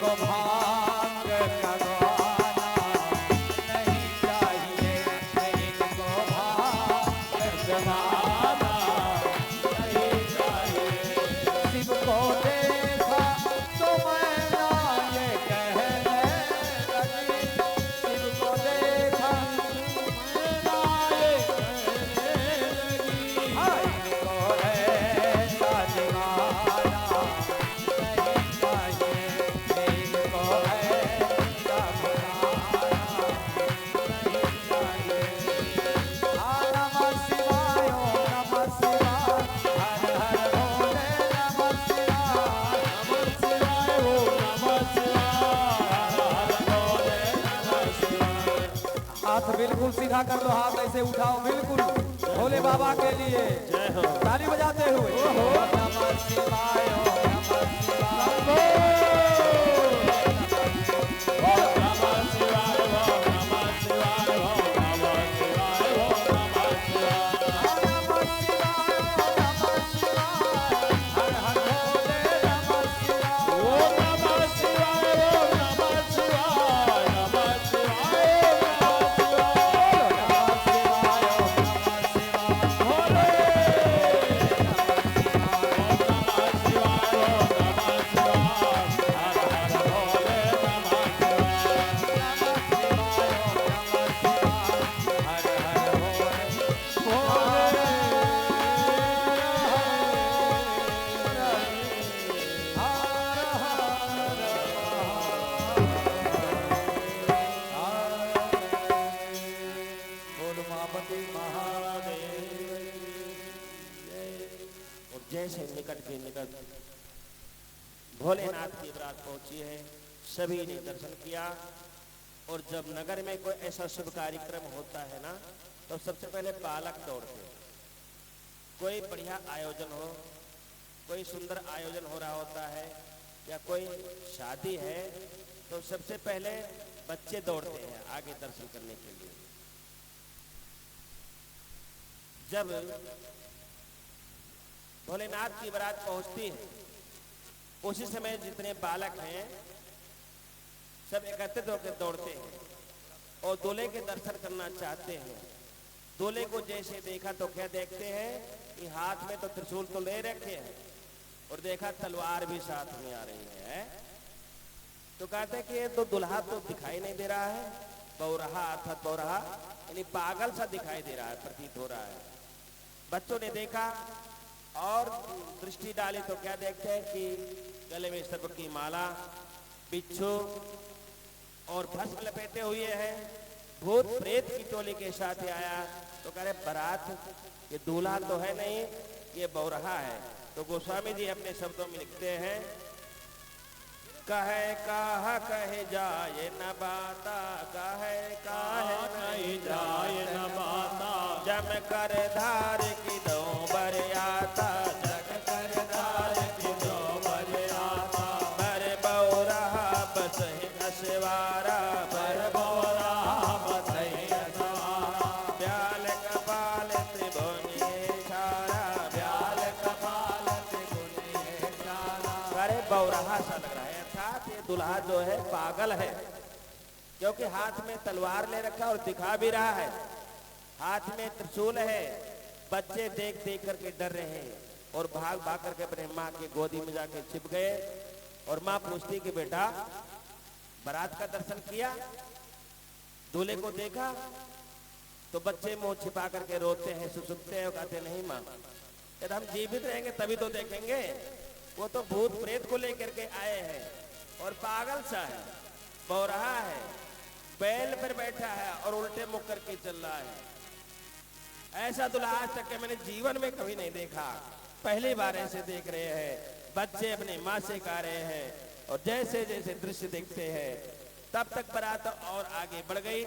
इनको भांग का गवाना नहीं चाहिए, इनको भांग का गवाना नहीं चाहिए। शिव को देखा तो मैना ये कहने लगी, शिव को देखा मैना ये कहने लगी, इनको ऐसा दीवाना नहीं चाहिए, इनको ऐसा बनाना नहीं चाहिए। नमः शिवाय ओम नमः शिवाय, हर हर भोले नमः शिवाय, नमः शिवाय ओम नमः शिवाय, हर भोले नमः शिवाय। हाथ बिल्कुल सीधा कर दो, हाथ ऐसे उठाओ बिल्कुल भोले बाबा के लिए, जय हो। ताली बजाते हुए। ओम नमः शिवाय ओम नमः शिवाय, नमः शिवाय ओम नमः शिवाय, ओम नमः शिवाय ओम नमः शिवाय। नमः शिवाय ओम नमः शिवाय, हर हर भोले नमः शिवाय। ओम नमः शिवाय ओम नमः शिवाय, नमः शिवाय ओम नमः शिवाय। नमः शिवाय ओम नमः शिवाय, भोले ओम नमः शिवाय ओम नमः शिवाय, हर हर भोले नमः शिवाय। नमः शिवाय ओम नमः शिवाय, हर हर भोले बोल उमापति महादेव। और जैसे निकट के निकट भोलेनाथ की बारात पहुंची है, सभी ने दर्शन किया। और जब नगर में कोई ऐसा शुभ कार्यक्रम होता है ना, तो सबसे पहले बालक दौड़ते हैं। कोई बढ़िया आयोजन हो, कोई सुंदर आयोजन हो रहा होता है, या कोई शादी है, तो सबसे पहले बच्चे दौड़ते हैं आगे दर्शन करने के लिए। जब भोलेनाथ की बारात पहुंचती है, उसी समय जितने बालक हैं सब एकत्रित होकर दौड़ते हैं और दूल्हे के दर्शन करना चाहते हैं। दूल्हे को जैसे देखा तो क्या देखते हैं कि हाथ में तो त्रिशूल तो ले रखे हैं, और देखा तलवार भी साथ में आ रही है। तो कहते हैं कि ये तो दुल्हा तो दिखाई नहीं दे रहा है, बौरहा अर्थात बौरहा यानी पागल सा दिखाई दे रहा है, प्रतीत हो रहा है। बच्चों ने देखा और दृष्टि डाली तो क्या देखते हैं कि गले में सर्प की माला, बिच्छू और भस्म लपेटे हुए हैं, भूत प्रेत की टोली के साथ आया। तो कह रहे बारात, ये दूल्हा तो है नहीं, ये बौरहा है। तो गोस्वामी जी अपने शब्दों में लिखते हैं, कहे काहा कहे जाए न बाता, कहे काहे नहीं जाए न बाता, जम कर धार की दो बरियाता, जग कर धार की दो बरियाता, बर बौरहा बसहि असवारा, बर बौरहा बसहि असवारा, ब्याल कपाल त्रिभुवनी छारा, ब्याल कपाल त्रिभुवनी छारा। अरे बौरहा सा लग रहा है, अर्थात ये दुल्हा जो है पागल है, क्योंकि हाथ में तलवार ले रखा और दिखा भी रहा है, हाथ में त्रिशूल है। बच्चे देख देख करके डर रहे हैं और भाग भाग करके अपने माँ की गोदी में जाके छिप गए। और माँ पूछती कि बेटा बारात का दर्शन किया, दूल्हे को देखा? तो बच्चे मुंह छिपा करके रोते हैं, सुसुकते हैं, कहते नहीं माँ, यदि हम जीवित रहेंगे तभी तो देखेंगे, वो तो भूत प्रेत को लेकर के आए हैं और पागल सा है, बौरहा है, बैल पर बैठा है और उल्टे मुख करके चल रहा है। ऐसा दुल्हा आज तक के मैंने जीवन में कभी नहीं देखा, पहली बार ऐसे देख रहे हैं। बच्चे अपनी माँ से कह रहे हैं और जैसे जैसे दृश्य देखते हैं तब तक बारात और आगे बढ़ गई,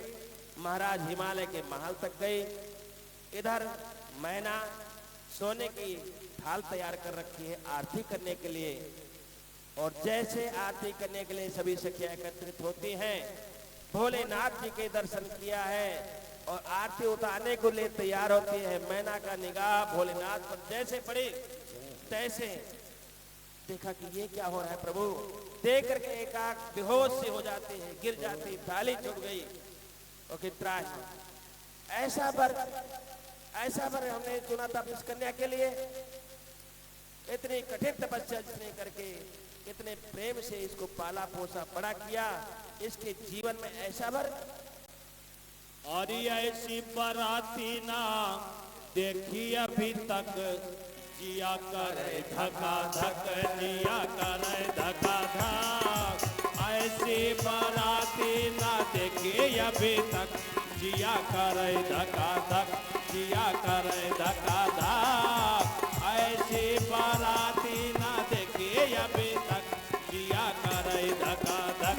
महाराज हिमालय के महल तक गई। इधर मैना सोने की थाल तैयार कर रखी है आरती करने के लिए, और जैसे आरती करने के लिए सभी सखियां एकत्रित होती हैं, भोलेनाथ जी के दर्शन किया है और आरती उतारने को लिए तैयार होती है। मैना का निगाह भोलेनाथ पर जैसे पड़ी तैसे देखा कि ये क्या हो रहा है प्रभु। देख करके एकाक बेहोश से हो जाते हैं, गिर जाते हैं, थाली छूट गई और फिर त्रास। ऐसा वर हमने चुना था इस कन्या के लिए। इतनी कठिन तपस्या जिसने करके इतने प्रेम से इसको पाला पोसा बड़ा किया, इसके जीवन में ऐसा वर। और ऐसी बराती ना देखी अभी तक, जिया करे धका धक, जिया करे धका धक। ऐसी बराती ना देखी अभी तक, जिया करे धका धक, जिया करे धका धक। ऐसी बराती ना देखी अभी तक, जिया करे धका धक।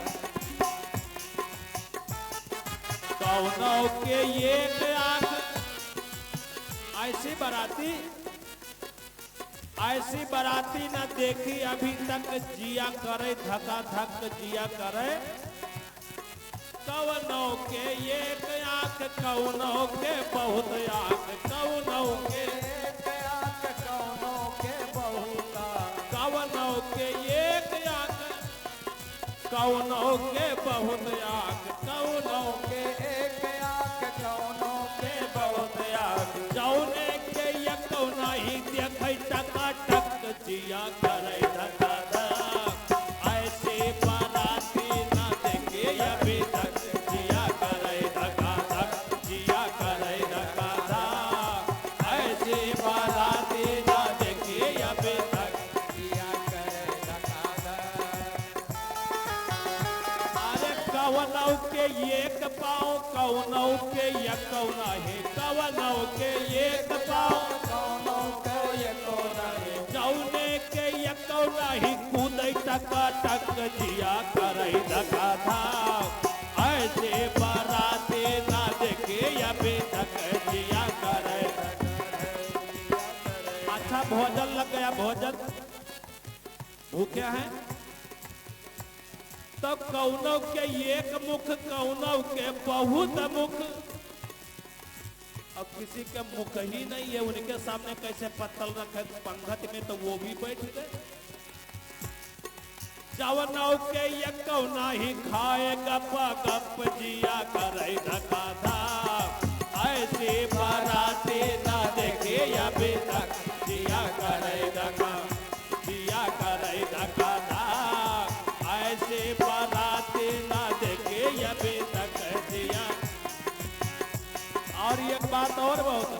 कौनों के एक आंख, ऐसी बराती न देखी अभी तक, जिया करे धका धक, जिया करे। कौनों के एक आंख, कौनों के बहुत आंख, कौनों के एक आंख कौनों के बहुत आंख, कौनों के एक आंख, कौनों के बहुत आंख, कौनों के एक आंख कौनों के बहुत आंख। जौने के ये कौना ही देखै टका टक, जिया करे धका धक। ऐसे बराती ना देखे अभी तक, जिया करे धका धक, जिया करे धका धक। ऐसे बराती ना देखे अभी तक, जिया करे धका धक। अरे कौनौ के एक पाँव, कौनौ के ये कौना है, कौनौ के एक पाँव, कौनों के ये कोना है, जौने के ये कौना ही कूदै टका टक, जिया करे धका धक। ऐसे बराती ना देखे अभी तक, जिया करे। अच्छा भोजन लग गया, भोजन भूखे हैं तो कौनों के एक मुख, कौनों के बहुत मुख। अब किसी के मुख ही नहीं है, उनके सामने कैसे पत्तल रखे पंगत में, तो वो भी बैठ गए। जवनौ के ये कौना ही खाए गप गप, जिया करे धका धक। ऐसी बराती ना देखे अभी तक, जिया करे धका, जिया करे धका धक। ऐसी बराती ना देखे अभी तक, जिया। और एक बात और बहुत है,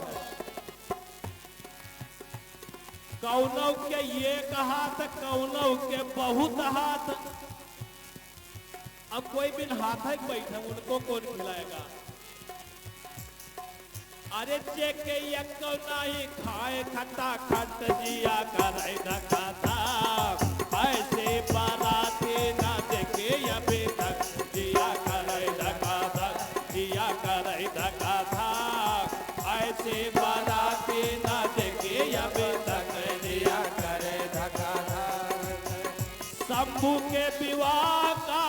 कौनों के एक हाथ, कौनों के बहुत हाथ। अब कोई बिन हाथ है बैठे, उनको कौन खिलाएगा। अरे के एक कौना ही खाए खट्टा खट, जिया करे धका धक। ऐसे बराती ना देखे अभी तक, जिया करे धका धक, जिया करे धका धक। ऐसे बराती ना देखे अभी तक, जिया करे धका धक। शंभू के विवाह का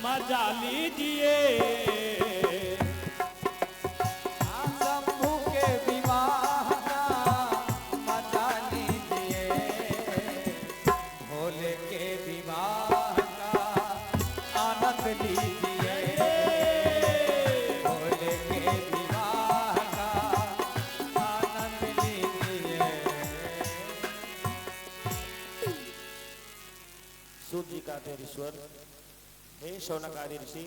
मजा लीजिए, शंभू के विवाह का मजा लीजिए, भोले के विवाह का आनंद लीजिए, भोले के विवाह का आनंद लीजिए। सूत जी कहते हैं ईश्वर, हे शौनकादि ऋषि,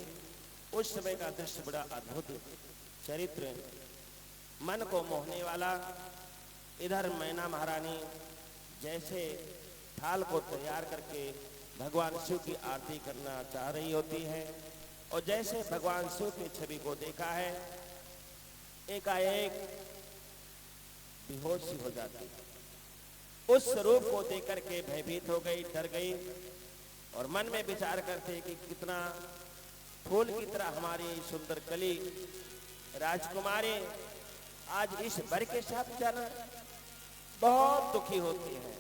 उस समय का दृश्य बड़ा अद्भुत चरित्र, मन को मोहने वाला। इधर मैना महारानी जैसे थाल को तैयार करके भगवान शिव की आरती करना चाह रही होती है, और जैसे भगवान शिव की छवि को देखा है, एकाएक बेहोश सी हो जाती है। उस स्वरूप को देख करके भयभीत हो गई, डर गई, और मन में विचार करते कि कितना फूल की तरह हमारी सुंदर कली राजकुमारी आज इस वर के साथ जाना। बहुत दुखी होती है।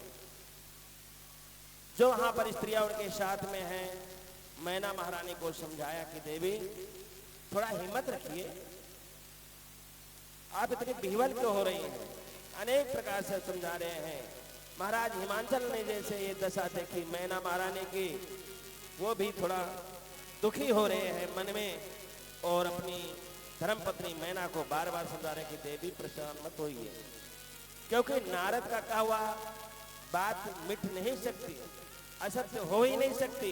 जो वहां पर स्त्रियां उनके साथ में हैं, मैना महारानी को समझाया कि देवी थोड़ा हिम्मत रखिए, आप इतनी बिहवल क्यों हो रही हैं। अनेक प्रकार से समझा रहे हैं, महाराज हिमांचल ने जैसे ये दशा देखी मैना महारानी की, वो भी थोड़ा दुखी हो रहे हैं मन में और अपनी धर्मपत्नी मैना को बार बार समझा रहे कि देवी परेशान मत होइए, क्योंकि नारद का कहा हुआ बात मिट नहीं सकती, असत्य हो ही नहीं सकती।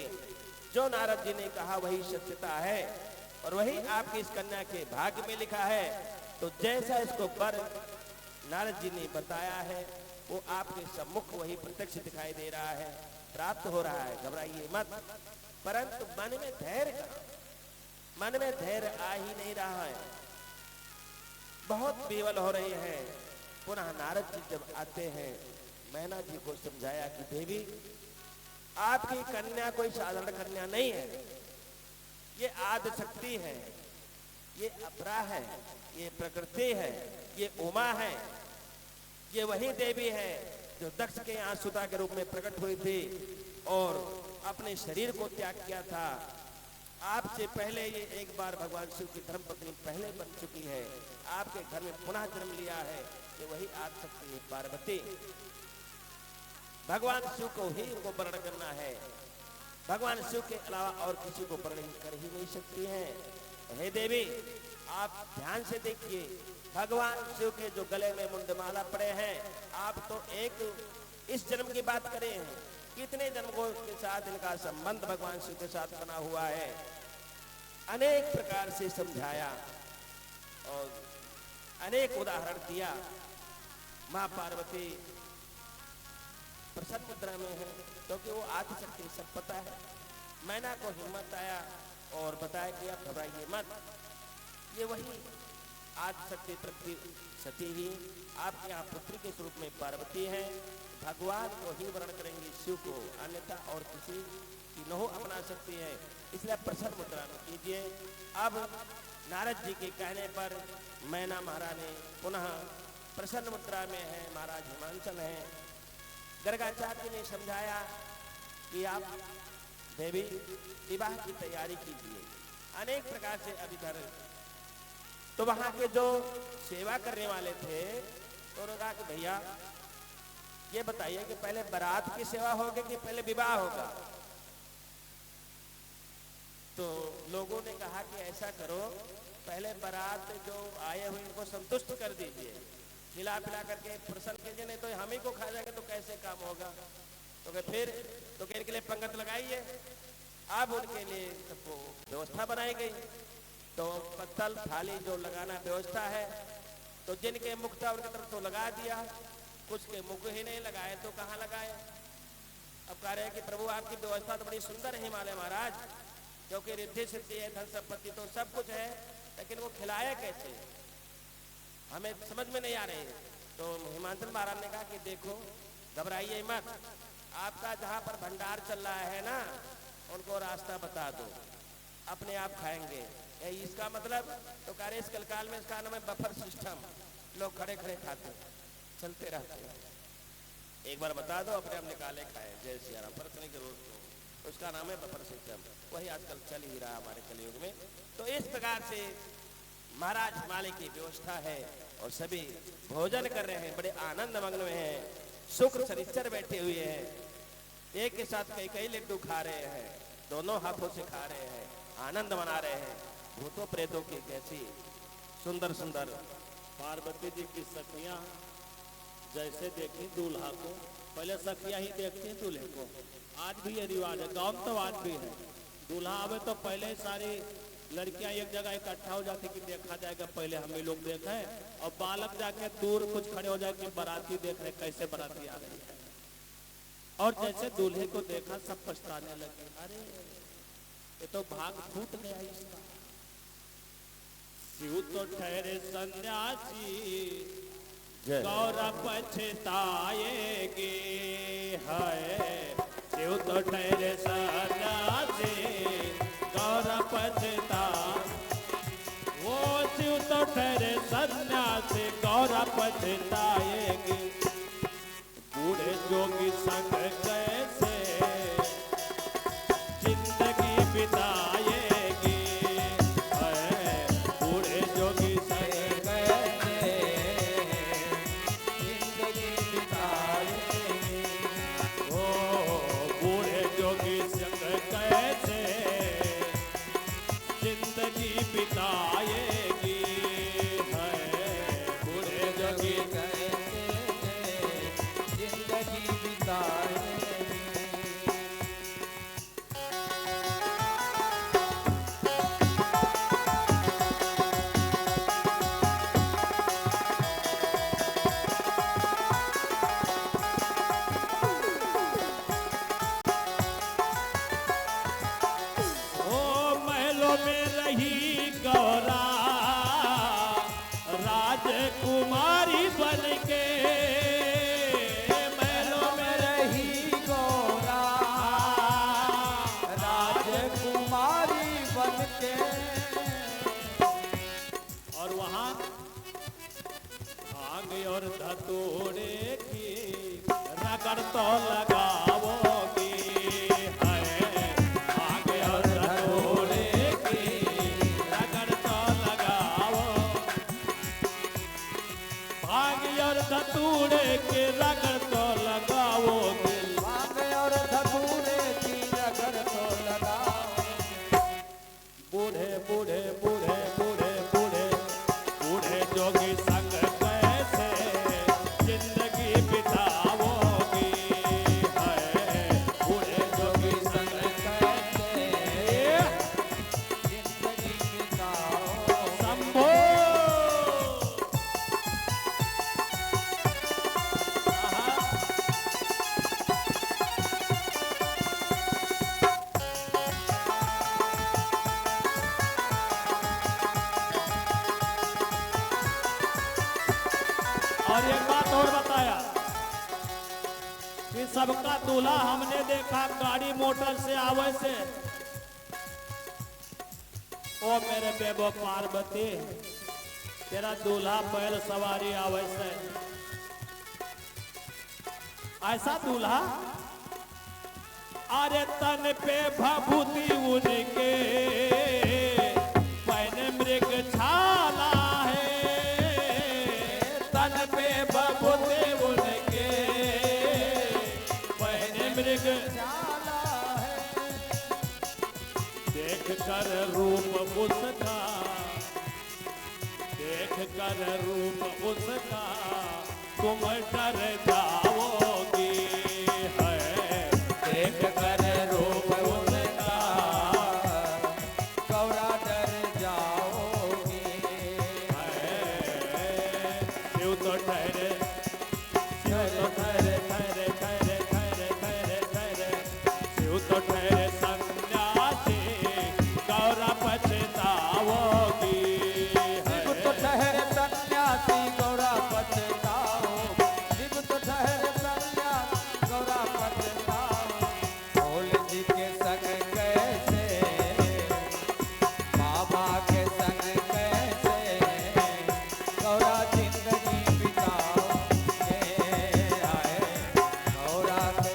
जो नारद जी ने कहा वही सत्यता है और वही आपकी इस कन्या के भाग्य में लिखा है। तो जैसा इसको वर नारद जी ने बताया है वो आपके सम्मुख वही प्रत्यक्ष दिखाई दे रहा है, प्राप्त हो रहा है, घबराइए मत। परंतु मन में धैर्य का, मन में धैर्य आ ही नहीं रहा है, बहुत बेवल हो रहे हैं। पुनः नारद जी जब आते हैं, मैना जी को समझाया कि देवी आपकी कन्या कोई साधारण कन्या नहीं है, ये आदि शक्ति है, ये अपरा है, ये प्रकृति है, ये उमा है, ये वही देवी है जो दक्ष के यहाँ सुता के रूप में प्रकट हुई थी और अपने शरीर को त्याग किया था। आपसे पहले ये एक बार भगवान शिव की धर्मपत्नी पहले बन चुकी है, आपके घर में पुनः जन्म लिया है, ये वही आदि शक्ति है पार्वती। भगवान शिव को ही उनको वर्णन करना है, भगवान शिव के अलावा और किसी को वर्णन कर ही नहीं सकती हैं। हे देवी आप ध्यान से देखिए, भगवान शिव के जो गले में मुंडमाला पड़े हैं, आप तो एक इस जन्म की बात करें, कितने जन्मों के साथ इनका संबंध भगवान शिव के साथ बना हुआ है। अनेक प्रकार से समझाया और अनेक उदाहरण दिया। माँ पार्वती प्रसन्न मुद्रा में है क्योंकि वो आदि शक्ति सब पता है। मैना को हिम्मत आया और बताया कि आप घबराइए मत, ये वही आदि शक्ति तृप्ति सती ही आपके यहाँ पुत्री के स्वरूप में पार्वती है। भगवान को ही वर्ण करेंगे शिव को, अन्यथा और किसी की नहीं अपना सकती है, इसलिए प्रसन्न मुद्रा में कीजिए। अब नारद जी के कहने पर मैना महारानी पुनः प्रसन्न मुद्रा में है, महाराज हिमांचल है। गर्गाचार्य ने समझाया कि आप देवी विवाह की तैयारी कीजिए। अनेक प्रकार से अभिधर तो वहां के जो सेवा करने वाले थे तो उन्होंने कहा कि भैया ये बताइए कि पहले बारात की सेवा होगी कि पहले विवाह होगा। तो लोगों ने कहा कि ऐसा करो, पहले बारात जो आए हुए इनको संतुष्ट कर दीजिए, खिला पिला करके प्रसन्न कीजिए, नहीं तो हम ही को खा जाएंगे तो कैसे काम होगा। तो फिर तो इनके लिए पंगत लगाइए। अब उनके लिए सबको व्यवस्था बनाई गई, तो पत्तल थाली जो लगाना व्यवस्था है, तो जिनके मुख था उनकी तरफ तो लगा दिया, कुछ के मुख ही नहीं लगाए तो कहाँ लगाए। अब कह रहे हैं कि प्रभु आपकी व्यवस्था तो बड़ी सुंदर है हिमालय महाराज, क्योंकि रिद्धि सिद्धि है, धन संपत्ति तो सब कुछ है, लेकिन वो खिलाए कैसे हमें समझ में नहीं आ रही। तो हिमांचल महाराज ने कहा कि देखो घबराइए मत, आपका जहाँ पर भंडार चल रहा है ना, उनको रास्ता बता दो, अपने आप खाएंगे। इसका मतलब तो कह रहे इस कलकाल में इसका नाम है बफर सिस्टम, लोग खड़े खड़े खाते चलते रहते हैं, एक बार बता दो अपने आप निकाले खाए, जय सिया राम, फर्क नहीं जरूर, उसका नाम है बफर सिस्टम। वही आजकल चल ही रहा हमारे कलयुग में। तो इस प्रकार से महाराज हिमालय की व्यवस्था है और सभी भोजन कर रहे हैं, बड़े आनंद मग्न में हैं, शुक्र शनिचर बैठे हुए हैं, एक के साथ कई कई लड्डू खा रहे हैं, दोनों हाथों से खा रहे हैं, आनंद मना रहे हैं। भूतों प्रेतों की कैसी सुंदर सुंदर पार्वती जी की सखियां जैसे देखी दूल्हा को, पहले सखियां ही देखती हैं दूल्हे को। आज भी ये रिवाज है, गाँव तो आज भी है। दूल्हा आवे तो पहले सारी लड़कियां एक जगह इकट्ठा हो जाती कि देखा जाएगा, पहले हम ही लोग देखें, और बालक जाके दूर कुछ खड़े हो जाए कि बाराती देख रहे कैसे बाराती आ रही है। और जैसे दूल्हे को देखा सब पछताने लगे, अरे ये तो भाग फूट गया इसका। शिव तो ठहरे सन्यासी, गौरा पछताएगे, है शिव तो ठहरे सन्यासी, गौरा पछता, वो शिव तो ठहरे सन्यासी, गौरा पछताएगे। बूढ़े जोगी संग कैसे जिंदगी बिताएगी, बूढ़े जोगी संग कैसे जिंदगी बिताएगी। में रही गौरा राजकुमारी बन के, महलों में रही गौरा राजकुमारी बन के। और वहां भांग और धतूरे की रगड़ तो लगावोगी, है भांग और धतूरे की रगड़ तो लगावो, भांग और धतूरे के रगड़ तो लगावोगे, भांग और धतूरे की रगड़ तो लगाओ। बूढ़े बूढ़े बूढ़े बूढ़े बूढ़े बूढ़े जोगी संग कैसे जिंदगी बिताओगी, है बूढ़े जोगी संग कैसे जिंदगी बिताओ। संभो। और एक बात और बताया कि सबका दूल्हा हमने देखा गाड़ी मोटर से आवे से, ओ मेरे बेबो पार्वती तेरा दूल्हा बैल सवारी आवे से, ऐसा दूल्हा अरे तन पे भभूति उनके पहने मृग छाला है, तन पे भभूति उनके पहने मृग जाला है देख कर रूप उसका, देख कर रूप उसका तुम डर जाओगी, है देख कर रूप उसका गौरा डर जाओगी। शिव तो ठहरे, शिव तो ठहरे ठहरे ठहरे ठहरे ठहरे ठहरे, शिव तो ठहरे सन्यासी गौरा पछताओगी, शिव तो ठहरे सन्यासी गौरा पछताओ। शिव तो ठहरे सन्यासी गौरा पछताओ। भोल जी के संग कैसे बाबा के संग कैसे गौरा जिंदगी बिताओगे। आए गौरा के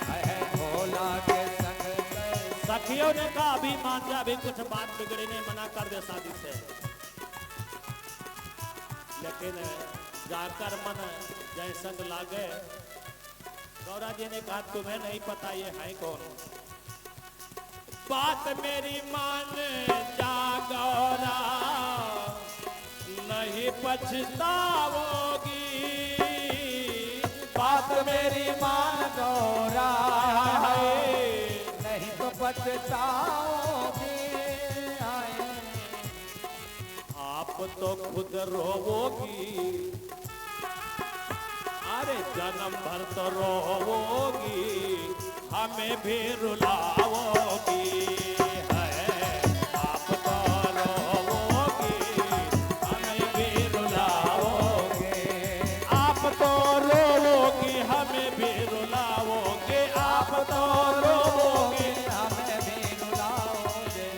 आए भोला के संग कैसे। सखियों ने कहा अभी मान जा, अभी कुछ बात बिगड़ी नहीं, मना कर दे शादी से, लेकिन जाकर मन जय संग लागे। गौरा जी ने कहा तुम्हें नहीं पता ये है कौन, बात मेरी मान जा गौरा नहीं पछताओगी, बात मेरी मान गौरा नहीं तो पछताओगे। आए आप तो खुद रोवोगी, अरे जन्म भर तो रोवोगी, हमें भी रुलाओगी, है आप तो रोवोगी, हमें भी रुलाओगे, आप तो रोवोगी, हमें भी रुलाओगे, आप तो रोवोगी, हमें भी रुलाओगे।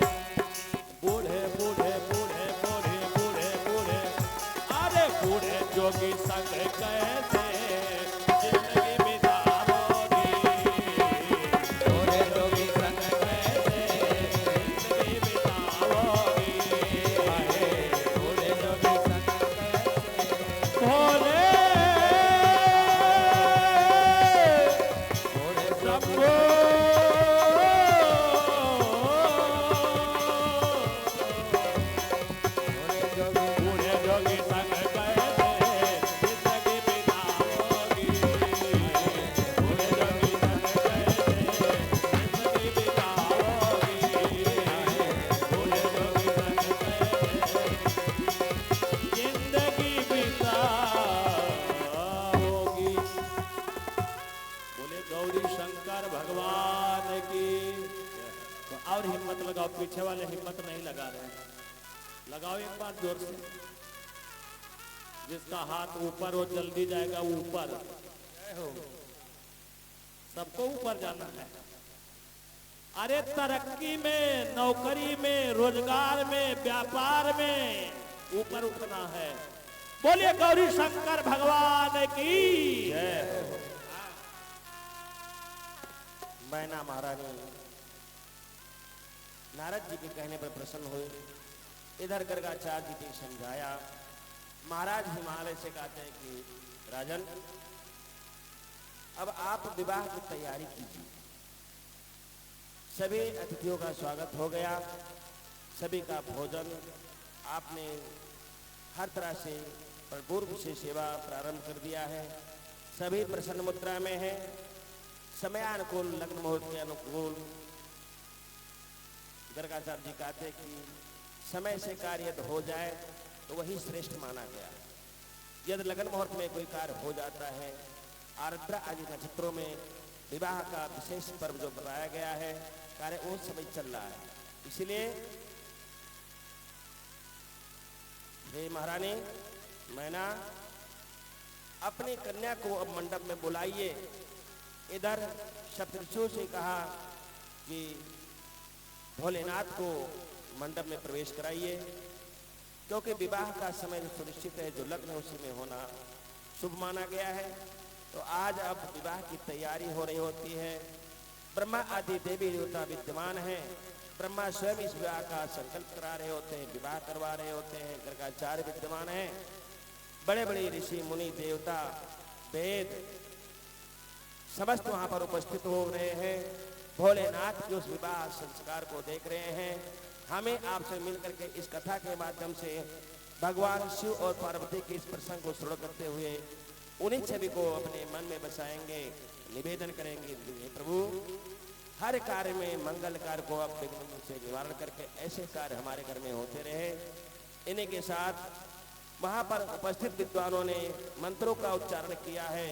बूढ़े बूढ़े बूढ़े बूढ़े बूढ़े बूढ़े अरे बूढ़े जोगी संग कैसे जिंदगी बिताओगी, भोले जोगी संग कैसे जिंदगी बिताओगी, भोले जोगी संग कैसे। भोले भोले शंभो। भोले जोगी बूढ़े जोगी संग कैसे जिंदगी और हिम्मत लगाओ, पीछे वाले हिम्मत नहीं लगा रहे हैं, लगाओ एक बार जोर से। जिसका हाथ ऊपर हो जल्दी जाएगा ऊपर, सबको ऊपर जाना है। अरे तरक्की में, नौकरी में, रोजगार में, व्यापार में ऊपर उठना है। बोलिए गौरी शंकर भगवान की जय। मैना महारानी नारद जी के कहने पर प्रसन्न हुए। इधर गर्गाचार्य जी ने समझाया। महाराज हिमालय से कहते हैं कि राजन, अब आप विवाह की तैयारी कीजिए। सभी अतिथियों का स्वागत हो गया, सभी का भोजन आपने हर तरह से पूर्व से सेवा प्रारंभ कर दिया है। सभी प्रसन्न मुद्रा में हैं, समयानुकूल, लग्न मुहूर्त के अनुकूल। गर्गाचार्य जी कहते हैं कि समय से कार्य हो जाए तो वही श्रेष्ठ माना गया। यदि लग्न मुहूर्त में कोई कार्य हो जाता है, आर्द्रा आदि नक्षत्रों में विवाह का विशेष पर्व जो बताया गया है, कार्य उस समय चल रहा है। इसलिए हे महारानी मैना, अपनी कन्या को अब मंडप में बुलाइए। इधर सप्तऋषियों से कहा कि भोलेनाथ को मंडप में प्रवेश कराइए, क्योंकि विवाह का समय जो सुनिश्चित है, जो लग्न है उसी में होना शुभ माना गया है। तो आज अब विवाह की तैयारी हो रही होती है। ब्रह्मा आदि देवी देवता विद्यमान हैं। ब्रह्मा स्वयं इस विवाह का संकल्प करा रहे होते हैं, विवाह करवा रहे होते हैं। गर्गाचार्य विद्यमान हैं, बड़े बड़े ऋषि मुनि देवता वेद समस्त वहां पर उपस्थित हो रहे हैं। भोलेनाथ के उस विवाह संस्कार को देख रहे हैं। हमें आपसे मिलकर के इस कथा के माध्यम से भगवान शिव और पार्वती के इस प्रसंग को श्रवण करते हुए उन्हीं छवि को अपने मन में बसाएंगे, निवेदन करेंगे। प्रभु, हर कार्य में मंगल कार्य को आप विघ्न से निवारण करके ऐसे कार्य हमारे घर में होते रहे। इन्हीं के साथ वहां पर उपस्थित विद्वानों ने मंत्रों का उच्चारण किया है,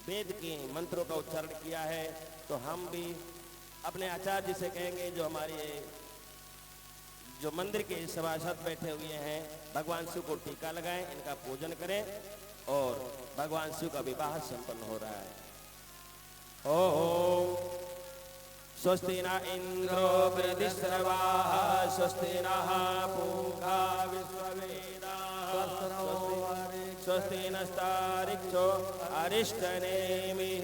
वेद के मंत्रों का उच्चारण किया है। तो हम भी अपने आचार्य जी से कहेंगे, जो हमारे जो मंदिर के सभासद बैठे हुए हैं, भगवान शिव को टीका लगाएं, इनका पूजन करें और भगवान शिव का विवाह संपन्न हो रहा है। ओम स्वस्ति न इंद्रो वृद्धिश्रवाः, स्वस्ति नः पूषा विश्ववेदाः, स्वस्ति नस्तारिक्षो अरिष्टनेमिः,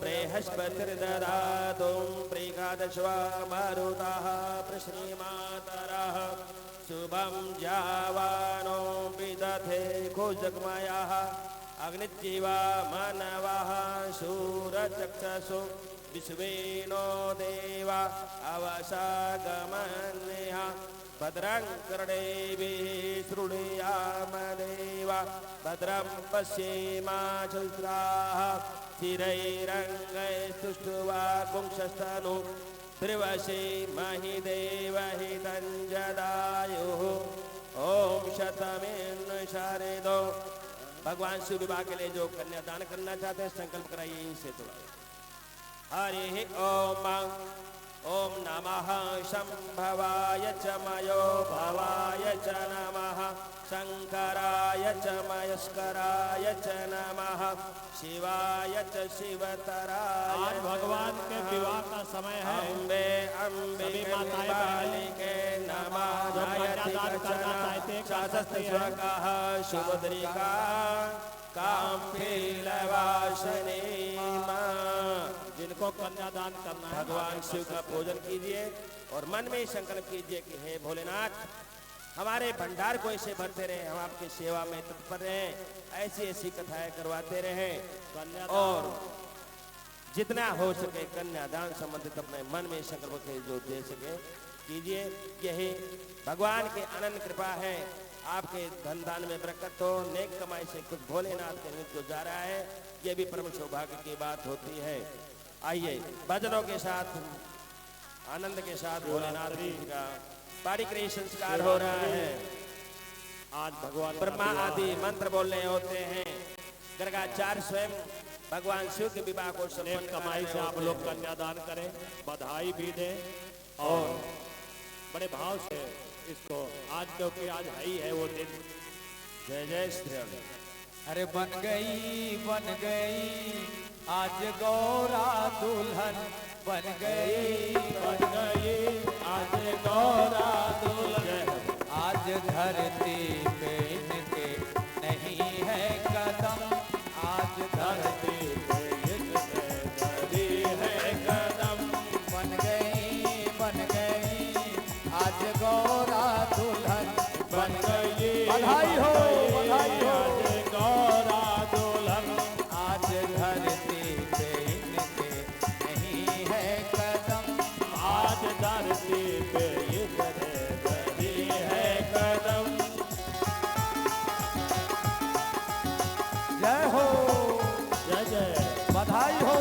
बृहस्पतिर्दधातु प्रेगादश्वा मरुतः प्रश्रीमातरः, शुभं जावानो विदधे खुजगमयः, अग्निजीवा मानवः शूरचक्षसो विश्वेनो देवा अवसागमन्यः, भद्रं कर्णेभिः शृणुयाम देवा, भद्रं पश्येमाशुस्राः, स्थिरैरङ्गैस्तुष्ट्वा पुंसस्तनु त्रिवशेमहि देवहितं जदायुः। ओम शतमेन शारदो। भगवान शिव विवाह के लिए जो कन्यादान करना चाहते हैं संकल्प कराइए इनसे थोड़ा। हरि ओम। ओम नमः शंभवाय च मयो भवाय च नमः, शंकराय च मयस्कराय च नमः, शिवाय च शिवतराय। आज भगवान के विवाह का समय है। अम्बे अम्बे के नमः, शास्त्रस्वकः शुभद्रिका काम्फीलवासने। जिनको कन्यादान करना है भगवान शिव का पूजन कीजिए और मन में संकल्प कीजिए कि हे भोलेनाथ, हमारे भंडार को ऐसे भरते रहे, हम आपकी सेवा में तत्पर रहें, ऐसी ऐसी कथाएं करवाते रहें और जितना हो सके कन्यादान संबंधित अपने मन में संकल्प के जो दे सके कीजिए। यही भगवान की अनंत कृपा है। आपके धन दान में बरकत हो, नेक कमाई से कुछ भोलेनाथ के निमित्त जो जा रहा है, ये भी परम सौभाग्य की बात होती है। आइए भजनों के साथ, आनंद के साथ भोलेनाथ जी का पारिक्रिय संस्कार हो रहा है। आज भगवान ब्रह्मा आदि मंत्र बोलने होते हैं। गर्गाचार्य स्वयं भगवान शिव के विवाह को नेक संपन्न कमाई से आप लोग कन्यादान करें, बधाई भी दें और बड़े भाव से इसको आज, क्योंकि आज है ही है वो दिन। जय जय श्री राम। अरे बन गई आज गौरा दुल्हन बन गई आज गौरा दुल्हन। आज धरती पे इनके नहीं है कदम, आज धरती पे धरी है कदम। बन गई आज गौरा दुल्हन बन गई, बधाई हो, बधाई हो। आज गौरा दुल्हन। आज धरती पे इनके नहीं है कदम, आज धरती पे धरी है कदम। जय हो, जय जय। बधाई हो।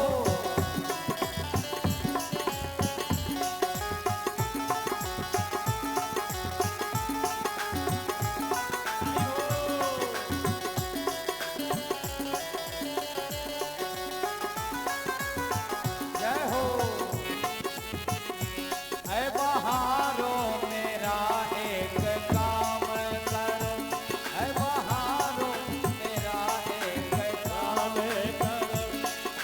जय हो। ऐ बहारों मेरा एक काम करो, ऐ बहारों मेरा एक काम करो।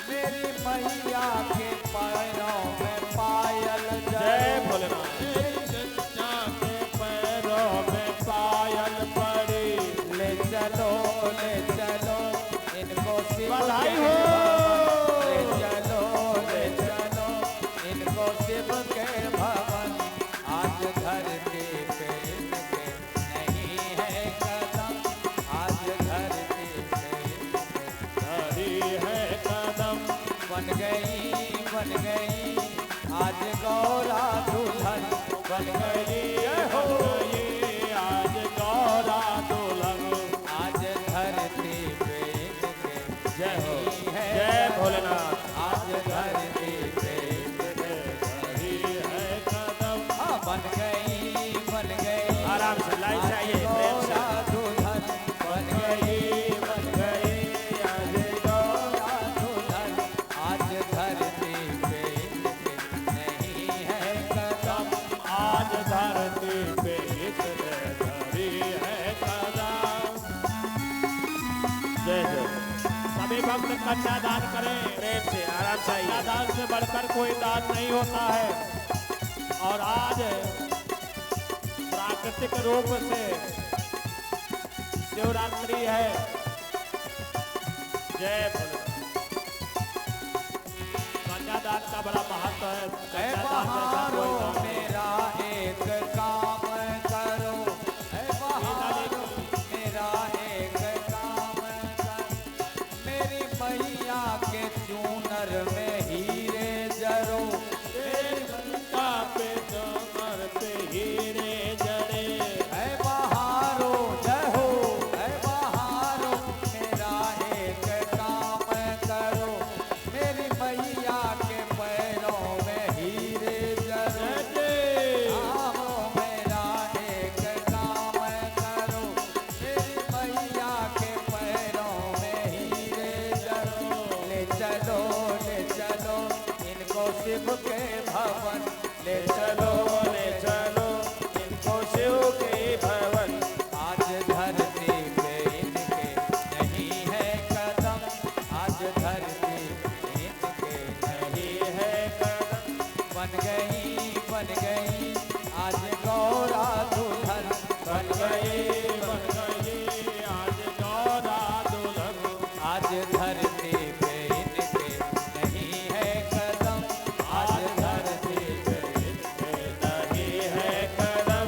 मेरी मैया के पैरों में पायल जय जय भोलेनाथ। कृष्णा के पैरों में पायल पड़ी। ले चलो इनको शिव बधाई के हो। ले चलो इनको शिव के भवन। आज धरती पे इनके नहीं है कदम, आज धरती पे इनके धरी है कदम। बन गई आज गौरा दुल्हन बन गई। जय हो। आज गौरा दुल्हन। आज धरती पे इनके जय हो। नहीं है जय कदम, भोलेनाथ। आज धरती पे इनके धरी है कदम। हाँ, बन गई आराम से लाइन से आइए, प्रेम से। गौरा दुल्हन बन गई आज गौरा दुल्हन। आज धरती पे इनके नहीं है कदम, आज धरती पे धरी है कदम। जय जय। सभी भक्त कन्यादान करें। प्रेम से आराम से आइए। कन्यादान से बढ़कर कोई दान नहीं होता है। और आज प्राकृतिक रूप से शिवरात्रि है। जय भोलेनाथ। कन्यादान का बड़ा महत्व है। ऐ कन्यादान जैसा कोई बहारों दान नहीं। मेरा एक काम करो, ऐ बहारों मेरा एक काम करो। मेरी मैया के चूनर में हीरे जरो, का पे कमर पे हीरे जड़े। ऐ बहारों जय हो, ऐ बहारों मेरा एक काम करो। मेरी मैया के पैरों में हीरे जरो, आओ मेरा एक काम करो। मेरी मैया के पैरों में हीरे जरो। ले चलो इनको शिव के भवन। ले चलो इनको शिव के भवन। आज धरती पे इनके नहीं है कदम, आज धरती पे इनके नहीं है कदम। बन गई आज गौरा दुल्हन बन गई आज गौरा दुल्हन। आज धरती पे इनके नहीं है कदम, आज धरती पे नहीं है कदम।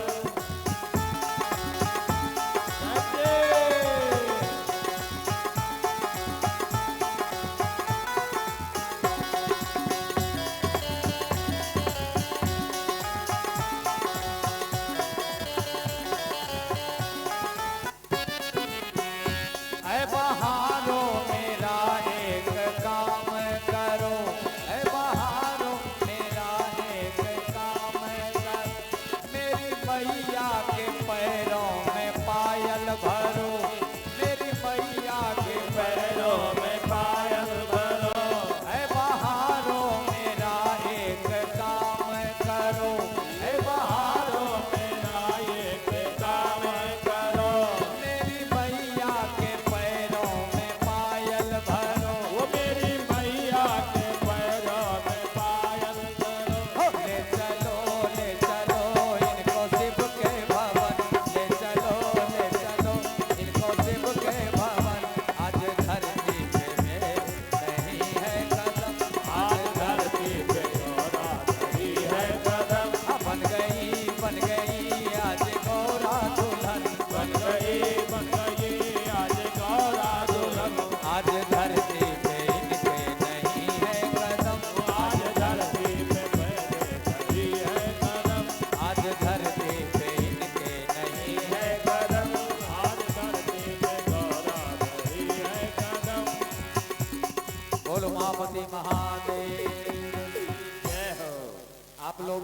आप लोग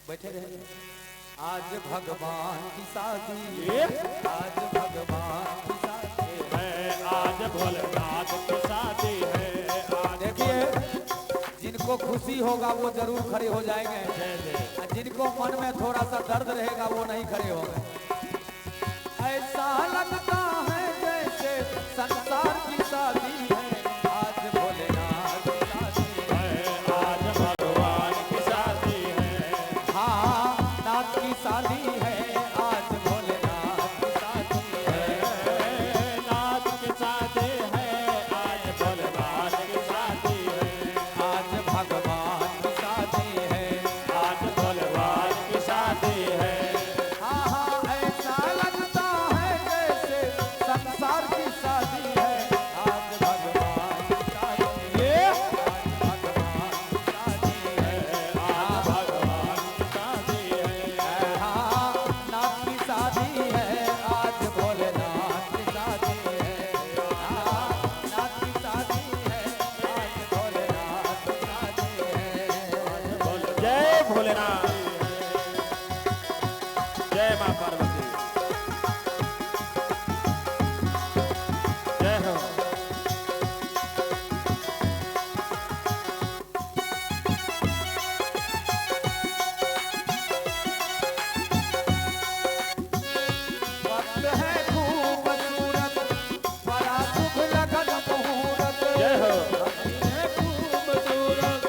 बैठे रहे। आज भगवान की शादी, ये आज भगवान की शादी है, आज भोलेनाथ की शादी है, आज देखिए, जिनको खुशी होगा वो जरूर खड़े हो जाएंगे, जय जय। और जिनको मन में थोड़ा सा दर्द रहेगा वो नहीं खड़े होंगे। ऐसा लगता है जैसे संसार की शादी है, आज भोलेनाथ की शादी है। आज भगवान की शादी है, हाँ, नाथ की शादी है, आज भोलेनाथ की शादी है। नाथ की शादी है, आज भोलेनाथ की शादी है, आज भगवान की शादी है। आज भोलेनाथ की शादी है। हाँ हाँ, ऐसा लगता है जैसे संसार की शादी है, आज भगवान की शादी है। ये आज भगवान की शादी है। आज भगवान की शादी है, हाँ, नाथ की शादी है, आज भोलेनाथ की शादी है। हाँ, नाथ की शादी है, आज भोलेनाथ की शादी है। जय भोलेनाथ, जय मां पार्वती, जय हो। वक्त है खूबसूरत, बड़ा शुभ लगन मुहूर्त। जय हो। वक्त है खूबसूरत,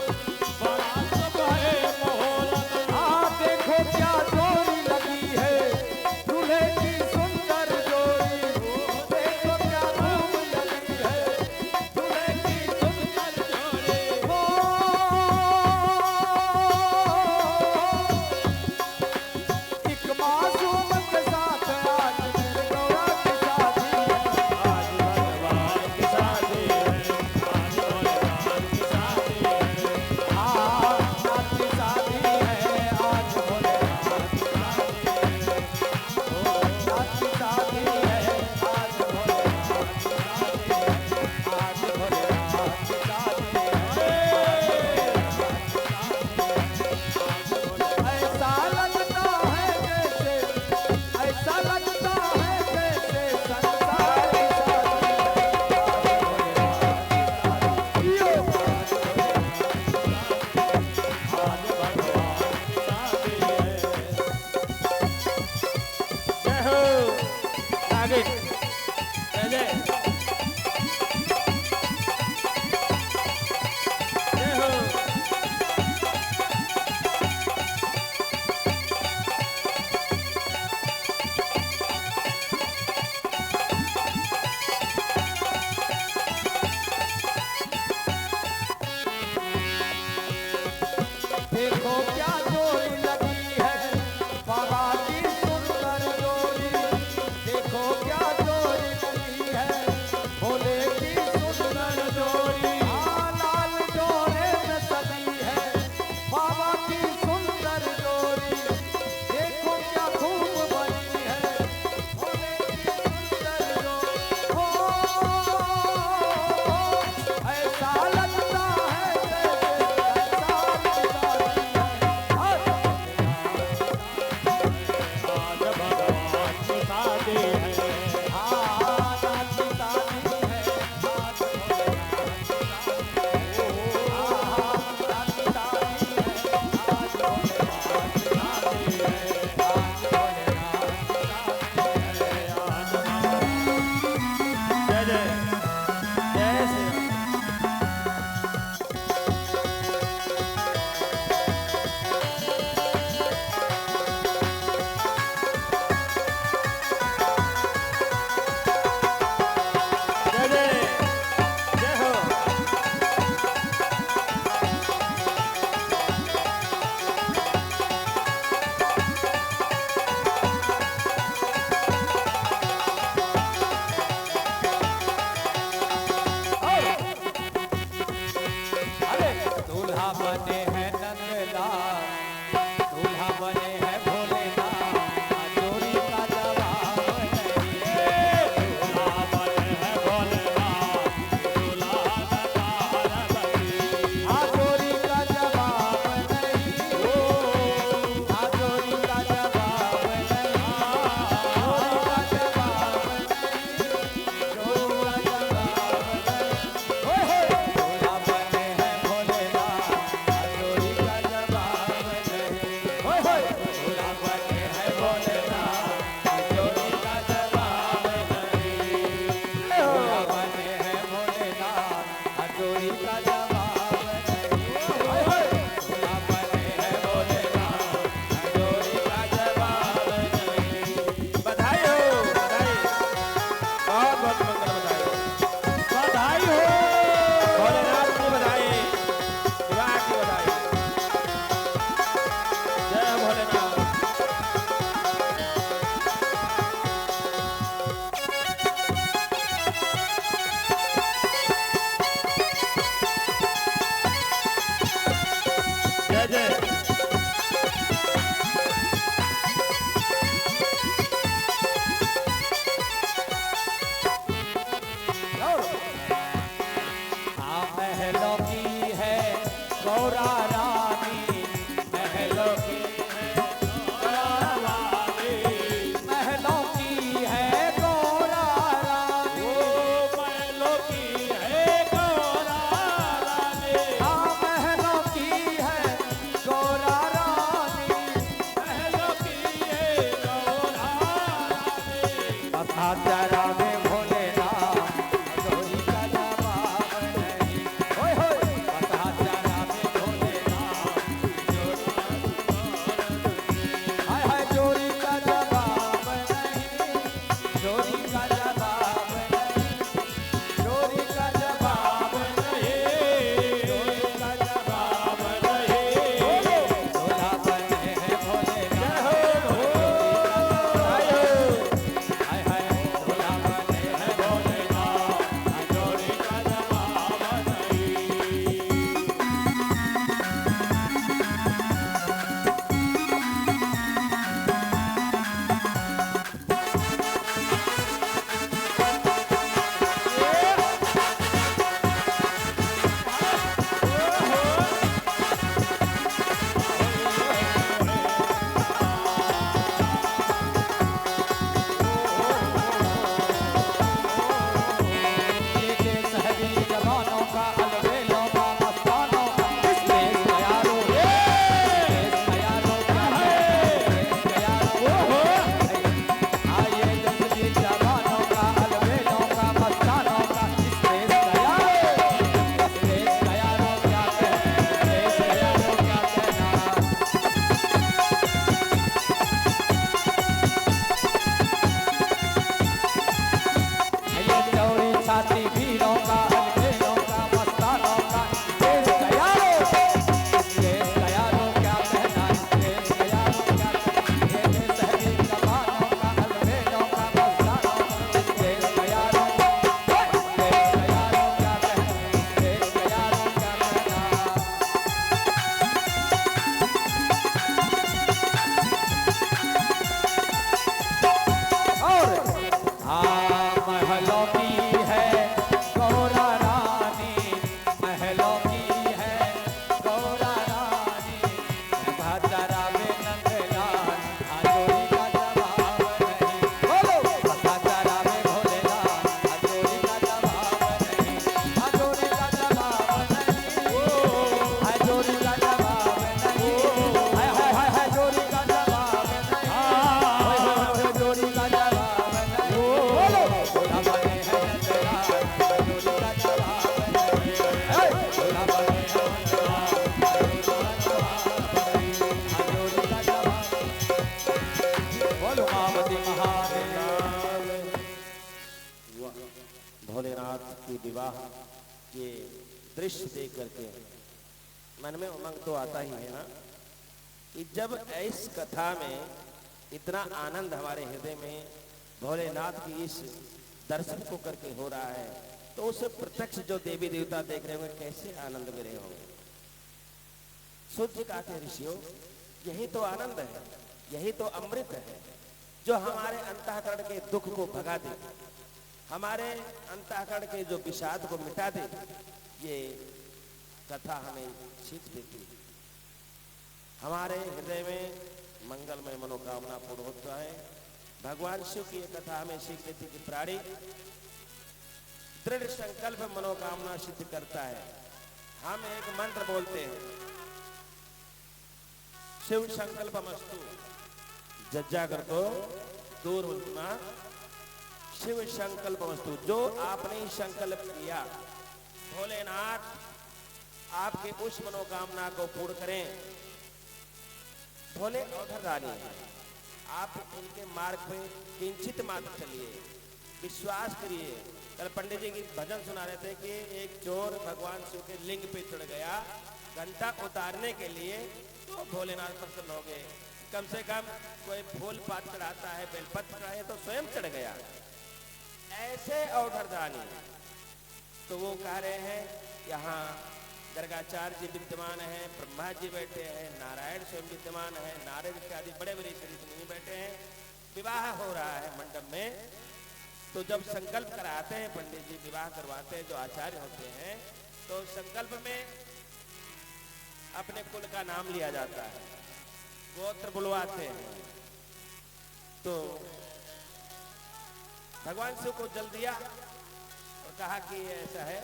बड़ा शुभ है मुहूर्त, हाँ देखो क्या जोड़ी लगी है, दूल्हे की सुंदर जोड़ी। देखो क्या धूम लगी है, दूल्हे की सुंदर जोड़ी। हो, एक मासूम के साथ आज मेरे गौरा की शादी है। आज भगवान की शादी है, आज भोलेनाथ की शादी है, हाँ, नाथ की शादी है, आज भोलेनाथ की शादी है। ओ, नाथ की शादी है, आज भोलेनाथ की शादी है। आज भोलेनाथ की शादी है। ऐसा लगता है जैसे, ऐसा लगता है जैसे संसार की शादी है। यो, आज भगवान की शादी है। जय हो। आगे जय जय, जय हो। देखो क्या जोड़ी लगी है, बाबा की सुंदर जोड़ी। देखो क्या जोड़ी लगी है, भोले की सुंदर जोड़ी। हाँ, लाल जोड़े में सजी है, बाबा की सुंदर जोड़ी। देखो क्या खूब बनी है, भोले की सुंदर जोड़ी। हो, ऐसा लगता है जैसे संसार की शादी है। आज भगवान की शादी है, हाँ, नाथ की शादी है, आज भोलेनाथ की शादी है। हाँ, नाथ की शादी है, आज भोलेनाथ की शादी है। आज भोलेनाथ की शादी है। आज जय जय, जय श्री राम। जय जय, जय हो। अरे दूल्हा बने हैं नंदलाल, दूल्हा बने हैं भोलेनाथ, जोड़ी का जवाब नहीं है। दूल्हा बने हैं भोलेनाथ, दूल्हा का पार्वती। हाँ, जोड़ी का जवाब नहीं। महलों की है गौरा रानी, महलों की है गौरा रानी, ओ महलों की है गौरा रानी, हाँ महलों की है गौरा रानी, महलों की है गौरा रानी। बसा जरा में भोलेनाथ जोरी का जवाब नहीं, होय होय बसा जरा में भोलेनाथ, हाय हाय जोरी का जवाब नहीं, जोरी का जवाब नहीं, जोरी का जवाब नहीं, जोरी का जवाब नहीं, भोला बने हैं भोलेनाथ, हाय हाय भोला बने हैं भोलेनाथ, जोड़ी का जवाब नहीं। ये देश है वीर जवानों का, अलबेलों का, मस्तानों का, इस देश का यारो, देश का यारो क्या है, देश का यारो, हाँ ये देश वीर जवानों का, अलबेलों का, मस्तानों का, इस देश का यारो, इस देश का यारो क्या कहना, देश का यारो क्या कहना। ये चौड़ी छाती वीरों का, अलबेलों का, मस्तानों का, देश का यारो, इस देश का यारो क्या कहना, इस देश का यारो क्या कहना। ये देश है वीर जवानों का, अलबेलों का, मस्तानों का, इस देश का यारो, इस देश का यारो क्या कहना, इस देश का यारो क्या कहना। और हाँ महलों की है गौरा रानी, महलों की है गौरा रानी, मैं जरा में नंदलाल, हाजोरी का जवाब नहीं, बोलो बसा जरा में भोलेनाथ, हाजोरी का जवाब नहीं, हाजोरी का जवाब नहीं, हाजोरी का जवाब नहीं, हाय हाय हाय हाजोरी का जवाब नहीं, हाय हाय हाय जोरी का जवाब नहीं, बोलो भोला बने हैं नंदलाल, जोरी का जवाब नहीं, हे भोला बने हैं नंदलाल, जोरी का जवाब, बोलो मावती महादेव। भोलेनाथ की विवाह के दृश्य देख करके मन में उमंग तो आता ही है ना, कि जब इस कथा में इतना आनंद हमारे हृदय में भोलेनाथ की इस दर्शन को करके हो रहा है, तो उस प्रत्यक्ष जो देवी देवता देख रहे होंगे कैसे आनंद में रहे होंगे। सूर्य कहते ऋषियों, यही तो आनंद है, यही तो अमृत है जो हमारे अंतःकरण के दुख को भगा दे, हमारे अंतःकरण के जो विषाद को मिटा दे। ये कथा हमें सीख देती है। हमारे हृदय में मंगलमय मनोकामना पूर्ण होता है। भगवान शिव की ये कथा हमें सीख देती कि प्राणी दृढ़ संकल्प मनोकामना सिद्ध करता है। हम एक मंत्र बोलते हैं, शिव संकल्पमस्तु, जज्जा कर दो दूर होना, शिव संकल्पमस्तु। जो आपने संकल्प किया, भोलेनाथ आपके उस मनोकामना को पूर्ण करें। भोले अवधर रानी है, आप इनके मार्ग पे किंचित मात्र चलिए, विश्वास करिए। कल पंडित जी की भजन सुना रहे थे कि एक चोर भगवान शिव के लिंग पे चढ़ गया घंटा उतारने के लिए, तो भोलेनाथ प्रसन्न हो गए। कम से कम कोई फूल पात चढ़ाता है, बेलपत्र चढ़ाए तो स्वयं चढ़ गया। ऐसे अवधर रानी, तो वो कह रहे हैं यहाँ गर्गाचार्य जी विद्यमान है, ब्रह्मा जी बैठे हैं, नारायण स्वयं विद्यमान है, नारद इत्यादि बड़े बड़े ऋषि मुनि बैठे हैं, विवाह हो रहा है मंडप में। तो जब संकल्प कराते हैं पंडित जी, विवाह करवाते हैं जो आचार्य होते हैं, तो संकल्प में अपने कुल का नाम लिया जाता है। गोत्र बुलवाते हैं। तो भगवान शिव को जल दिया और कहा कि ऐसा है,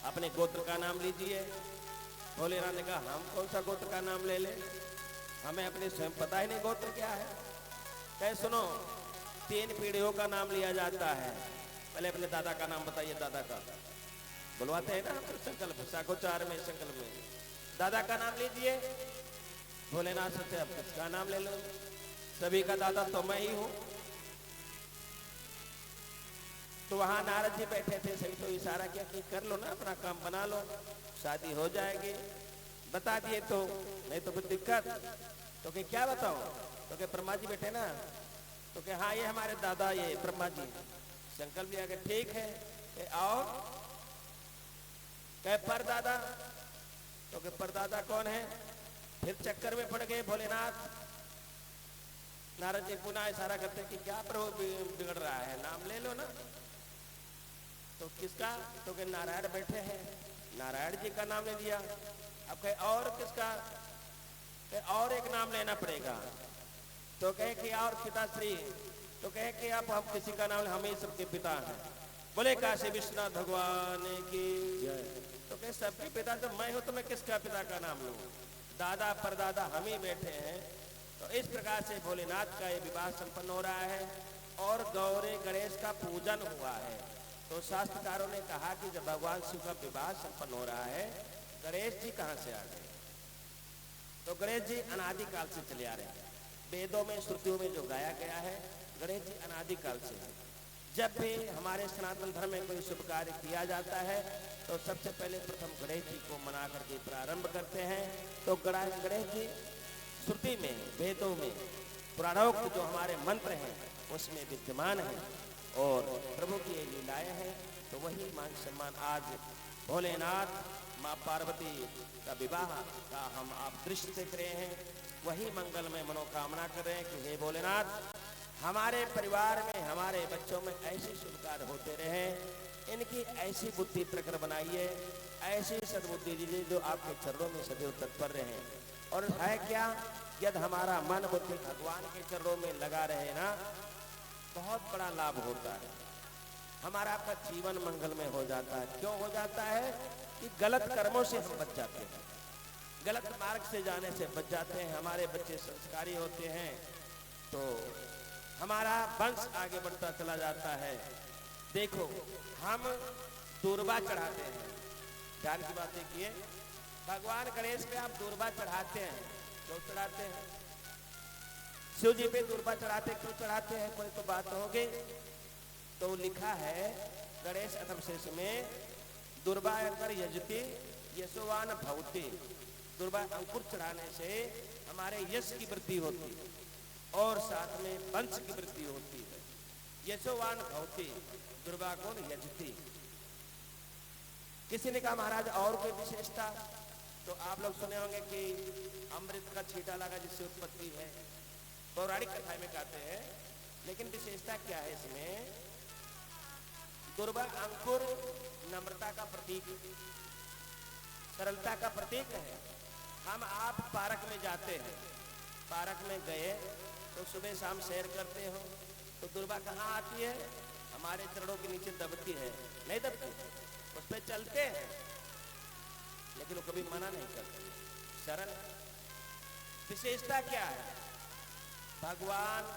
अपने गोत्र का नाम लीजिए। भोलेनाथ ने कहा हम कौन सा गोत्र का नाम ले ले, हमें अपने स्वयं पता ही नहीं गोत्र क्या है। कहे सुनो, 3 पीढ़ियों का नाम लिया जाता है, पहले अपने दादा का नाम बताइए। दादा का बुलवाते हैं ना हम संकल्प, साखोचार में संकल्प में दादा का नाम लीजिए। भोलेनाथ सोचे अब किसका नाम ले लो, सभी का दादा तो मैं ही हूं। तो वहां नारद जी बैठे थे, सही तो इशारा किया कि कर लो ना, अपना काम बना लो, शादी हो जाएगी। बता दिए तो नहीं तो कुछ दिक्कत। तो कि क्या बताओ, तो कि ब्रह्मा जी बैठे ना, तो कि हाँ ये हमारे दादा ये ब्रह्मा जी। संकल्प लिया कि ठीक है, कि आओ। कहे परदादा, तो कि परदादा कौन है। फिर चक्कर में पड़ गए भोलेनाथ। नारद जी पुनः इशारा करते कि क्या प्रभु बिगड़ रहा है, नाम ले लो ना। तो किसका, तो कि नारायण बैठे हैं, नारायण जी का नाम ले लिया। अब कहे और किसका, कहे और एक नाम लेना पड़ेगा। तो कहे कि और पिताश्री, तो कहे कि आप हम किसी का नाम, हम ही सबके पिता हैं। बोले काशी विश्वनाथ भगवान की जय। तो कहे सबके पिता तो मैं हूं, तो मैं किसका पिता का नाम लूं, दादा परदादा हम ही बैठे हैं। तो इस प्रकार से भोलेनाथ का ये विवाह संपन्न हो रहा है और गौरी गणेश का पूजन हुआ है। तो शास्त्रकारों ने कहा कि जब भगवान शिव का विवाह संपन्न हो रहा है, गणेश जी कहां से आ गए। तो गणेश जी अनादिकाल से चले आ रहे हैं। वेदों में श्रुतियों में जो गाया गया है, गणेश जी अनादिकाल से है। जब भी हमारे सनातन धर्म में कोई शुभ कार्य किया जाता है तो सबसे पहले प्रथम गणेश जी को मना करके प्रारंभ करते हैं। तो गणेश जी श्रुति में, वेदों में, पुराणोक्त जो हमारे मंत्र हैं उसमें विद्यमान है और प्रभु की ये लीलाएं हैं। तो वही मान सम्मान आज भोलेनाथ माँ पार्वती का विवाह का हम आप दृश्य देख रहे हैं। वही मंगल में मनोकामना कर रहे हैं कि हे भोलेनाथ, हमारे परिवार में, हमारे बच्चों में ऐसे शुभ कार्य होते रहे, इनकी ऐसी बुद्धि प्रखर बनाइए, ऐसी सद्बुद्धि दीजिए जो आपके चरणों में सदैव तत्पर रहे। और है क्या, यदि हमारा मन बुद्धि भगवान के चरणों में लगा रहे ना, बहुत बड़ा लाभ होता है। हमारा आपका जीवन मंगलमय हो जाता है। क्यों हो जाता है कि गलत कर्मों से हम बच जाते हैं, गलत मार्ग से जाने से बच जाते हैं। हमारे बच्चे संस्कारी होते हैं तो हमारा वंश आगे बढ़ता चला जाता है। देखो, हम दूर्वा चढ़ाते हैं, ध्यान की बात देखिए, भगवान गणेश पे आप दूर्वा चढ़ाते हैं। क्यों चढ़ाते हैं, शिव जी पे दूर्वा चढ़ाते क्यों चढ़ाते हैं, कोई तो बात होगी। तो लिखा है गणेश अथर्वशीर्ष में, दुर्वा अंकर यजति यशोवान भवति। दुर्वा अंकुर चढ़ाने से हमारे यश की वृद्धि होती है और साथ में वंश की वृद्धि होती है। यशोवान भवति, दुर्वा को यजति। किसी ने कहा महाराज और कोई विशेषता, तो आप लोग सुने होंगे कि अमृत का छींटा लगा जिससे उत्पत्ति है, पौराणिक कथा में कहते हैं। लेकिन विशेषता क्या है इसमें, दुर्वा अंकुर नम्रता का प्रतीक, सरलता का प्रतीक है। हम आप पार्क में जाते हैं, पार्क में गए तो सुबह शाम सैर करते हो, तो दुर्वा कहाँ आती है, हमारे चरणों के नीचे दबती है, नहीं दबती, उस पर चलते हैं लेकिन वो कभी मना नहीं करते, सरल। विशेषता क्या है, भगवान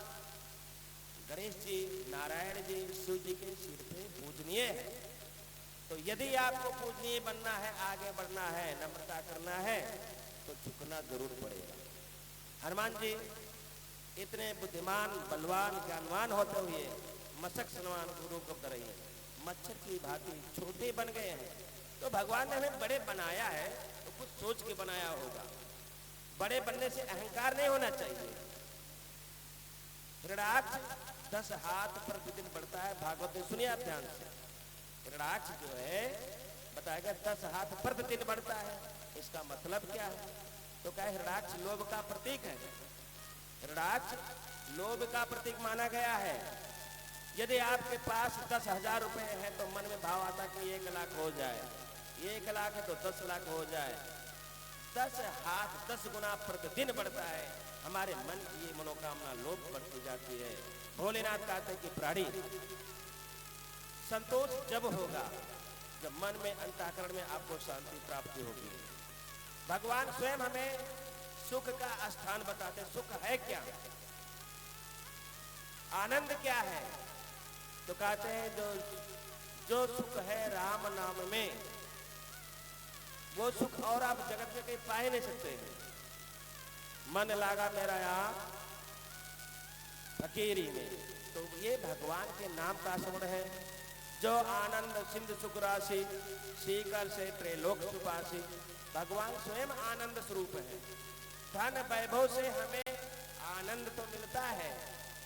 गणेश जी, नारायण जी, शिव जी के सिर पे पूजनीय है। तो यदि आपको पूजनीय बनना है, आगे बढ़ना है, नम्रता करना है, तो झुकना जरूर पड़ेगा। हनुमान जी इतने बुद्धिमान, बलवान, ज्ञानवान होते हुए मशक समान गुरु को रहे, मच्छर की भांति छोटे बन गए हैं। तो भगवान ने हमें बड़े बनाया है तो कुछ सोच के बनाया होगा। बड़े बनने से अहंकार नहीं होना चाहिए। हिरणाक्ष 10 हाथ प्रतिदिन बढ़ता है, भागवत में सुनिए आप ध्यान से। हिरणाक्ष जो है बताएगा 10 हाथ प्रतिदिन बढ़ता है, इसका मतलब क्या है, तो क्या हिरणाक्ष लोभ का प्रतीक है। हिरणाक्ष लोभ का प्रतीक माना गया है। यदि आपके पास 10,000 रुपए है तो मन में भाव आता कि 1 लाख हो जाए, 1 लाख है तो 10 लाख हो जाए, 10 हाथ 10 गुना प्रतिदिन बढ़ता है, हमारे मन की ये मनोकामना लोप बढ़ती जाती है। भोलेनाथ कहते हैं कि प्राणी संतोष जब होगा जब मन में अंतःकरण में आपको शांति प्राप्ति होगी। भगवान स्वयं हमें सुख का स्थान बताते हैं। सुख है क्या, आनंद क्या है? तो कहते हैं जो सुख है राम नाम में, वो सुख और आप जगत में कहीं पा ही नहीं सकते हैं। मन लागा मेरा यहाँ फकीरी में, तो ये भगवान के नाम का स्मरण है। जो आनंद सिंधु सुख राशि सीकर से त्रैलोक सुपासी, भगवान स्वयं आनंद स्वरूप है। धन वैभव से हमें आनंद तो मिलता है,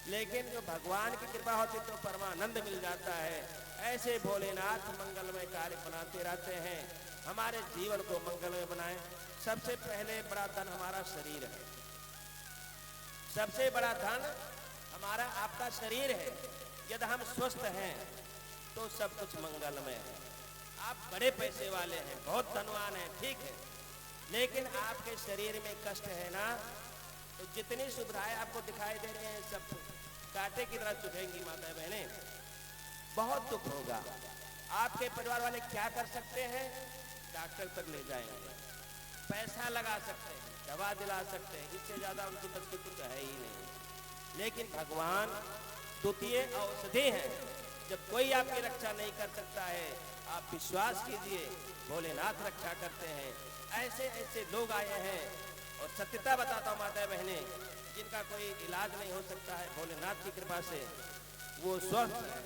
लेकिन जो भगवान की कृपा होती तो परमानंद मिल जाता है। ऐसे भोलेनाथ मंगलमय कार्य बनाते रहते हैं, हमारे जीवन को मंगलमय बनाएं। सबसे पहले बड़ा धन हमारा शरीर है, सबसे बड़ा धन हमारा आपका शरीर है। यदि हम स्वस्थ हैं तो सब कुछ मंगलमय है। आप बड़े पैसे वाले हैं, बहुत धनवान हैं, ठीक है, लेकिन आपके शरीर में कष्ट है ना, तो जितनी सुविधाएं आपको दिखाई दे रही हैं सब कांटे की तरह चुभेंगी माता बहनें, बहुत दुख होगा। आपके परिवार वाले क्या कर सकते हैं? डॉक्टर तक ले जाएंगे, पैसा लगा सकते हैं, दवा दिला सकते हैं, इससे ज्यादा उनकी बस की कुछ है ही नहीं। लेकिन भगवान द्वितीय औषधि है। जब कोई आपकी रक्षा नहीं कर सकता है, आप विश्वास कीजिए भोलेनाथ रक्षा करते हैं। ऐसे ऐसे लोग आए हैं, और सत्यता बताता हूँ माता बहने, जिनका कोई इलाज नहीं हो सकता है, भोलेनाथ की कृपा से वो स्वस्थ है,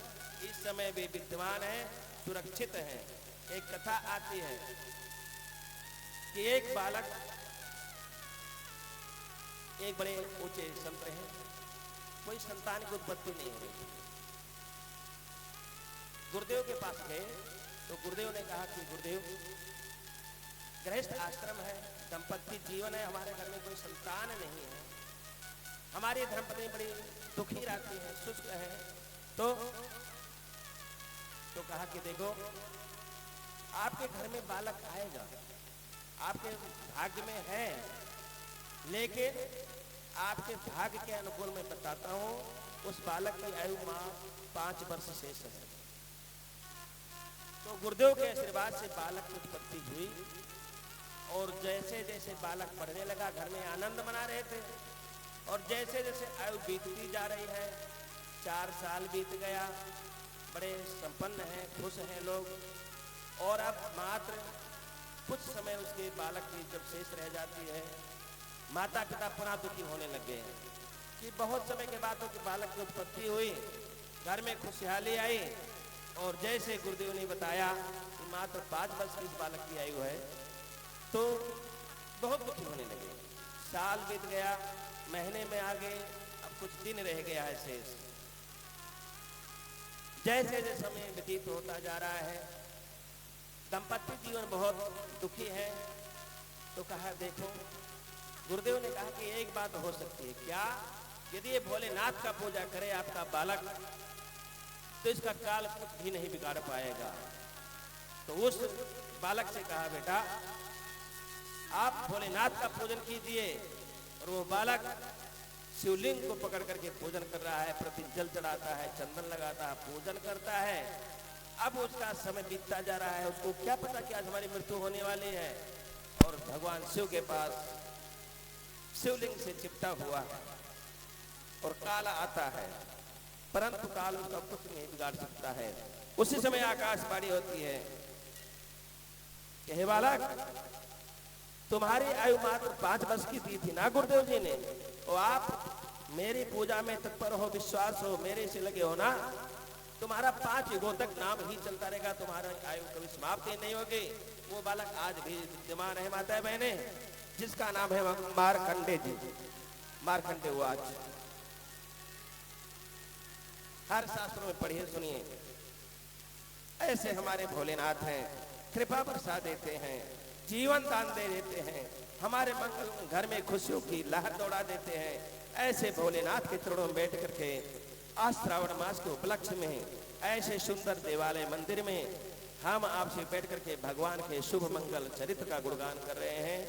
इस समय भी विद्यमान है, सुरक्षित है। एक कथा आती है कि एक बालक एक बड़े ऊंचे संत हैं, कोई संतान की उत्पत्ति नहीं हो रही। गुरुदेव के पास गए तो गुरुदेव ने कहा कि गुरुदेव, गृहस्थ आश्रम है, दंपत्ति जीवन है, हमारे घर में कोई संतान नहीं है, हमारी धर्मपत्नी बड़ी दुखी रहती है, शुष्क है। तो कहा कि देखो, आपके घर में बालक आएगा, आपके भाग्य में है, लेकिन आपके भाग्य के अनुकूल मैं बताता हूं, उस बालक की आयु 5 वर्ष शेष है। तो गुरुदेव के आशीर्वाद से बालक की उत्पत्ति हुई, और जैसे जैसे बालक बढ़ने लगा, घर में आनंद मना रहे थे, और जैसे जैसे आयु बीतती जा रही है, 4 साल बीत गया, बड़े संपन्न हैं, खुश हैं लोग, और अब मात्र कुछ समय उसके बालक की जब शेष रह जाती है, माता पिता पुनः दुखी होने लगे हैं कि बहुत समय के बाद तो बालक की उत्पत्ति हुई, घर में खुशहाली आई, और जैसे गुरुदेव ने बताया कि मात्र 5 वर्ष की इस बालक की आयु है, तो बहुत दुखी होने लगे। साल बीत गया, महीने में आ गए, अब कुछ दिन रह गया है शेष। जैसे जैसे समय व्यतीत होता जा रहा है, दंपत्ति जीवन बहुत दुखी है। तो कहा देखो, गुरुदेव ने कहा कि एक बात हो सकती है, क्या? यदि ये भोलेनाथ का पूजा करे आपका बालक, तो इसका काल कुछ भी नहीं बिगाड़ पाएगा। तो उस बालक से कहा, बेटा आप भोलेनाथ का पूजन कीजिए। और वो बालक शिवलिंग को पकड़ करके पूजन कर रहा है, प्रति जल चढ़ाता है, चंदन लगाता है, पूजन करता है। अब उसका समय बीतता जा रहा है, उसको क्या पता कि आज हमारी मृत्यु होने वाली है, और भगवान शिव के पास शिवलिंग से चिपटा हुआ है, और काल आता है, परंतु काल उसका कुछ नहीं बिगाड़ सकता है। उसी समय आकाशवाणी होती है कि हे बालक, तुम्हारी आयु मात्र 5 वर्ष की दी थी ना गुरुदेव जी ने, और आप मेरी पूजा में तत्पर हो, विश्वास हो, मेरे से लगे हो ना, तुम्हारा 5 युगों तक नाम ही चलता रहेगा, तुम्हारा आयु कभी समाप्त ही नहीं होगी। वो बालक आज भी विद्यमान है माता बहने, जिसका नाम है मारकंडे जी, मारकंडे हुआ। आज हर शास्त्रों में पढ़िए, सुनिए, ऐसे हमारे भोलेनाथ हैं, कृपा बरसा देते हैं, जीवन दान दे देते हैं, हमारे मंगल घर में खुशियों की लहर दौड़ा देते हैं। ऐसे भोलेनाथ के चरणों में बैठ करके आज श्रावण मास के उपलक्ष्य में ऐसे सुंदर देवालय मंदिर में हम आपसे बैठ करके भगवान के शुभ मंगल चरित्र का गुणगान कर रहे हैं।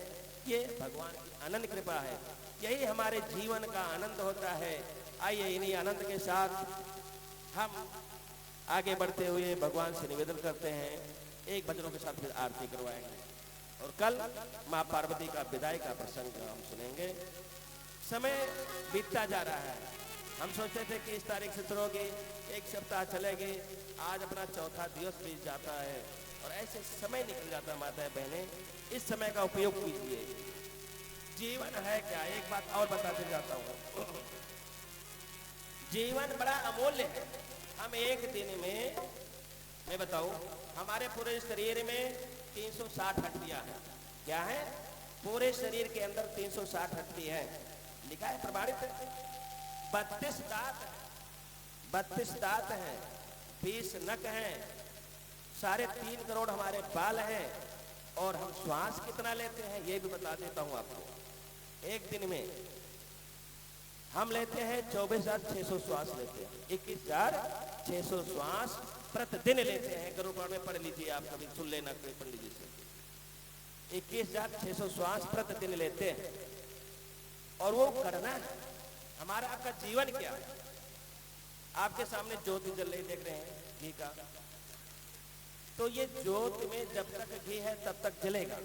ये भगवान की अनंत कृपा है, यही हमारे जीवन का आनंद होता है। आइए इन्हीं आनंद के साथ हम आगे बढ़ते हुए भगवान से निवेदन करते हैं, एक भजनों के साथ फिर आरती करवाएंगे और कल माँ पार्वती का विदाई का प्रसंग हम सुनेंगे। समय बीतता जा रहा है, हम सोचते थे कि इस तारीख से शुरू होगी, एक सप्ताह चलेगी, आज अपना चौथा दिवस बीत जाता है और ऐसे समय निकल जाता है। माताएं बहनें, इस समय का उपयोग कीजिए। जीवन है क्या, एक बात और बताते जाता हूँ, जीवन बड़ा अमूल्य है। हम एक दिन में, मैं बताऊं, हमारे पूरे शरीर में 360 हड्डियां हैं। क्या है? पूरे शरीर के अंदर 360 हड्डी है, लिखा है, प्रमाणित है। 32 दांत है, 32 दांत हैं, 20 नख हैं, 3.5 करोड़ हमारे बाल हैं और हम श्वास कितना लेते हैं ये भी बता देता हूं आपको। एक दिन में हम लेते हैं 24,600 श्वास लेते हैं, 21,600 श्वास प्रतिदिन लेते हैं। गुरुपुराण में पढ़ लीजिए, आप कभी सुन लेना कोई पंडित जी से। 21,600 श्वास प्रतिदिन लेते हैं और वो करना है। हमारा आपका जीवन क्या है? आपके सामने ज्योति जल रही देख रहे हैं घी का, तो ये ज्योत में जब तक घी है तब तक जलेगा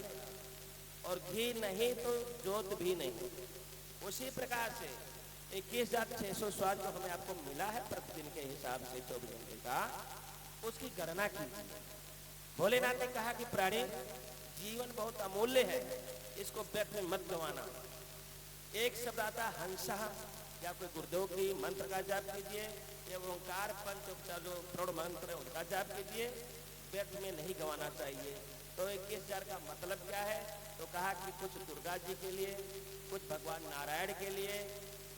और घी नहीं तो ज्योत भी नहीं। उसी प्रकार से 21,600 श्वास जो हमें आपको मिला है प्रतिदिन के हिसाब से 24 घंटे का, उसकी गणना कीजिए। भोलेनाथ ने कहा कि प्राणी, जीवन बहुत अमूल्य है, इसको व्यर्थ में मत गंवाना। एक शब्द आता हंसा, या कोई गुरुदेव की मंत्र का जाप कीजिए, या ओंकार पंचोपचार जो प्रौढ़ मंत्र है उनका जाप कीजिए, व्यर्थ में नहीं गंवाना चाहिए। तो 21,000 का मतलब क्या है? तो कहा कि कुछ दुर्गा जी के लिए, कुछ भगवान नारायण के लिए,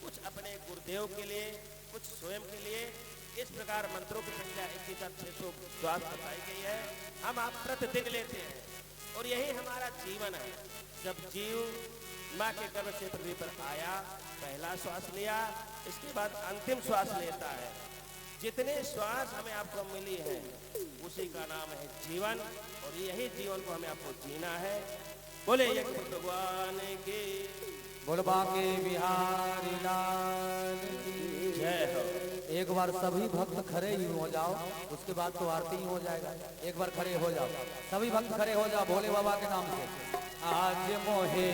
कुछ अपने गुरुदेव के लिए, कुछ स्वयं के लिए। इस प्रकार मंत्रों की संख्या 21,600 श्वास बताई गई है। हम आप प्रतिदिन लेते हैं और यही हमारा जीवन है। जब जीव माँ के गर्भ से पृथ्वी पर आया, पहला श्वास लिया, इसके बाद अंतिम श्वास लेता है। जितने श्वास हमें आपको मिली है उसी का नाम है जीवन और यही जीवन को हमें आपको जीना है। बोले एक भगवान की, बोल बांके बिहारी लाल की जय हो। एक बार सभी भक्त खड़े ही हो जाओ, उसके बाद तो आरती ही हो जाएगा। एक बार खड़े हो जाओ, सभी भक्त खड़े हो जाओ भोले बाबा के नाम से। आज मोहे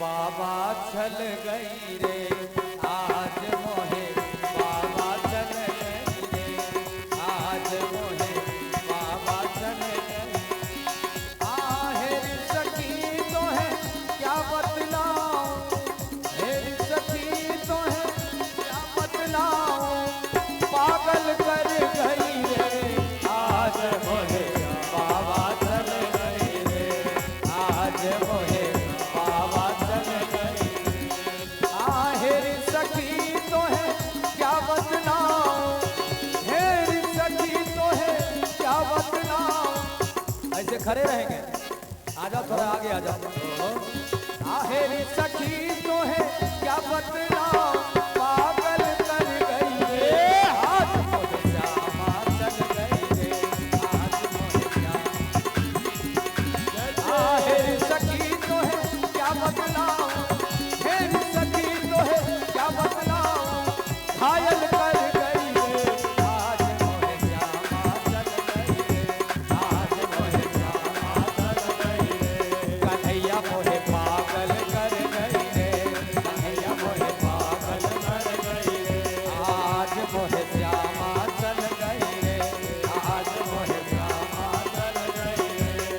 बाबा चल गई रे, आज मोहे बाबा चल गई रे, आज मोहे बाबा चल गई। आहेर सखी तो है क्या बतलाऊं, हेर सखी तो है क्या बतलाऊं, पागल कर गई रे, आज मोहे बाबा चल गई रे, आज मोहे बाबा चल गई। आहेर सखी तो है क्या बतलाऊं, हेर सखी तो है क्या बतलाऊं। ऐसे खड़े रहेंगे, आ जाओ थोड़ा आगे आ जाओ। आहेर सखी तो है क्या बतलाऊं, पागल कर गई रे, आज मोहे श्यामा चल गई रे, आज मोहे श्यामा। आहेर सखी तो है क्या बतलाऊं, हेर सखी तो है क्या बतलाऊं, घायल कर गई रे, आज मोहे श्यामा चल गई रे, आज मोहे श्यामा चल गई रे। कन्हैया मोहे पागल कर गई रे, कन्हैया मोहे पागल कर गई रे, आज मोहे श्यामा चल गई रे, आज मोहे श्यामा चल गई रे।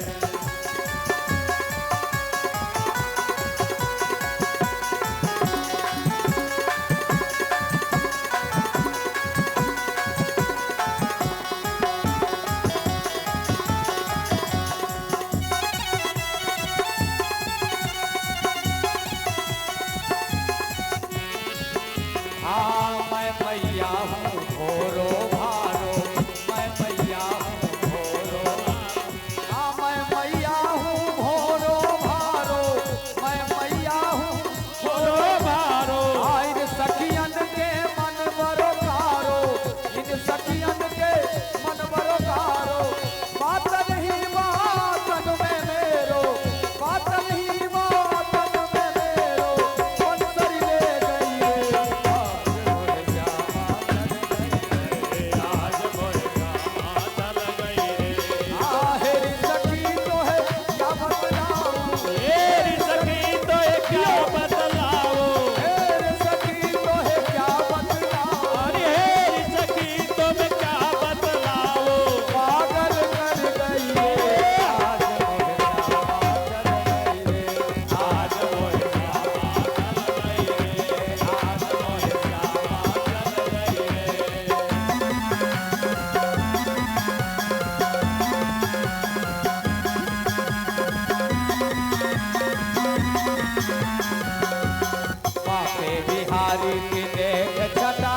हाँ मैं मैया हूँ भोरो भारो, मैं मैया हूँ भोरो, हाँ मैं मैया हूँ भोरो भारो, मैं मैया हूँ भोरो भारो। आइन सखियन के मन बरो कारो, इन सखियन के मन बरो कारो, बात नहीं बातन में मेरो, बात नहीं बातन बिहारी की देख छटा